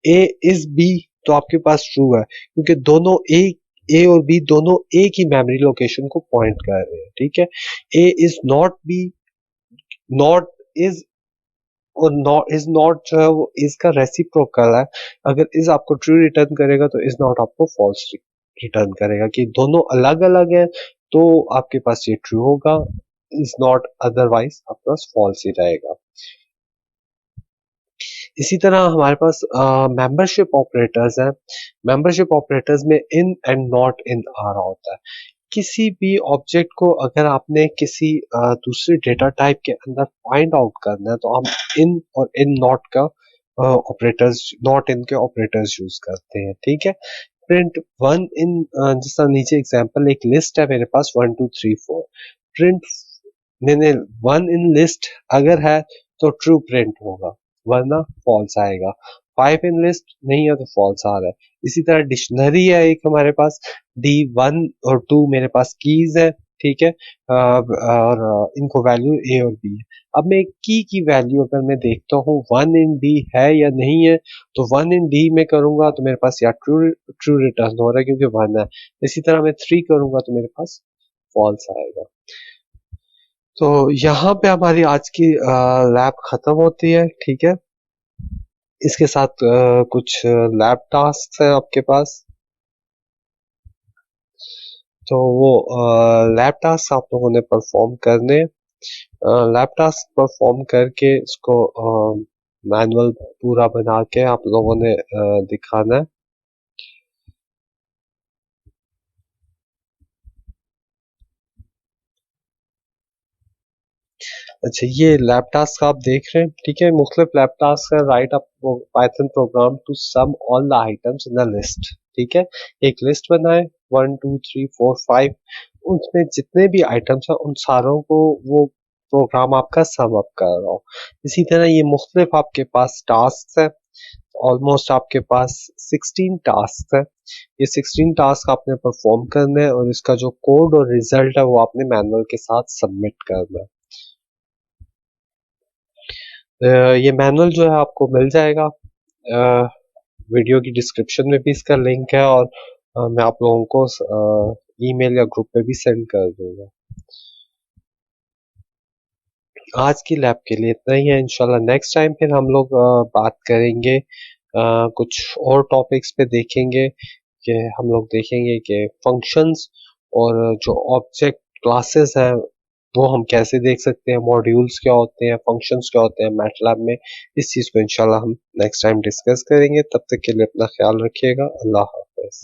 ए इज बी तो आपके पास ट्रू है क्योंकि दोनों ए और बी दोनों ए की मेमोरी लोकेशन को पॉइंट कर रहे हैं, ठीक है। A is not b, not is, और नॉट इज नॉट जो है वो इज का रेसिप्रोकल है। अगर इज आपको ट्रू रिटर्न करेगा तो इज नॉट आपको फॉल्स रिटर्न करेगा। कि दोनों अलग अलग है तो आपके पास ये ट्रू होगा, इज नॉट अदरवाइज आपके पास फॉल्स ही रहेगा। इसी तरह हमारे पास मेंबरशिप ऑपरेटर्स हैं। मेंबरशिप ऑपरेटर्स में इन एंड नॉट इन आ रहा होता है। किसी भी ऑब्जेक्ट को अगर आपने किसी दूसरे डेटा टाइप के अंदर फाइंड आउट करना है तो हम इन और इन नॉट का ऑपरेटर्स, नॉट इन के ऑपरेटर्स यूज करते हैं, ठीक है। प्रिंट वन इन, जिस नीचे एग्जांपल एक लिस्ट है मेरे पास 1 2 3 4, प्रिंट मैंने वन इन लिस्ट अगर है तो ट्रू प्रिंट होगा वरना फॉल्स आएगा। 5 इन लिस्ट नहीं है तो फॉल्स आ रहा है। इसी तरह डिक्शनरी है एक हमारे पास, D1 और 2 मेरे पास कीज है, ठीक है। और इनको वैल्यू ए और बी है। अब मैं एक की वैल्यू अगर मैं देखता हूँ 1 इन D है या नहीं है, तो 1 इन D में करूंगा तो मेरे पास या ट्रू ट्रू रिटर्न हो रहा है क्योंकि 1 है। इसी तरह मैं 3 करूंगा तो मेरे पास फॉल्स आएगा। तो यहाँ पे हमारी आज की लैब खत्म होती है, ठीक है। इसके साथ कुछ लैब टास्क है आपके पास, तो वो लैब टास्क आप लोगों ने परफॉर्म करने। लैब टास्क परफॉर्म करके इसको मैनुअल पूरा बना के आप लोगों ने दिखाना है। अच्छा, ये लैब टास्क आप देख रहे हैं, ठीक है। मुख्तलिफ लैब टास्क है। Write up Python program to sum all the items in the list, ठीक है। एक लिस्ट बनाए 1 2 3 4 5, उसमें जितने भी आइटम्स हैं उन सारों को वो प्रोग्राम आपका सम अप कर रहा हो। इसी तरह ये मुख्तलिफ आपके पास टास्क है। ऑलमोस्ट आपके पास 16 टास्क है। ये 16 टास्क आपने परफॉर्म करने हैं और इसका जो कोड और रिजल्ट है वो आपने मैनुअल के साथ सबमिट करना है। ये मैनुअल जो है आपको मिल जाएगा, वीडियो की डिस्क्रिप्शन में भी इसका लिंक है, और मैं आप लोगों को ईमेल या ग्रुप पे भी सेंड कर दूंगा। आज की लैब के लिए इतना ही है। इंशाल्लाह नेक्स्ट टाइम फिर हम लोग बात करेंगे, कुछ और टॉपिक्स पे देखेंगे कि हम लोग देखेंगे कि फंक्शंस और जो ऑब्जेक्ट क्लासेस हैं वो हम कैसे देख सकते हैं, मॉड्यूल्स क्या होते हैं, फंक्शंस क्या होते हैं मैटलैब में। इस चीज़ को इंशाल्लाह हम नेक्स्ट टाइम डिस्कस करेंगे। तब तक के लिए अपना ख्याल रखिएगा। अल्लाह हाफ़िज़।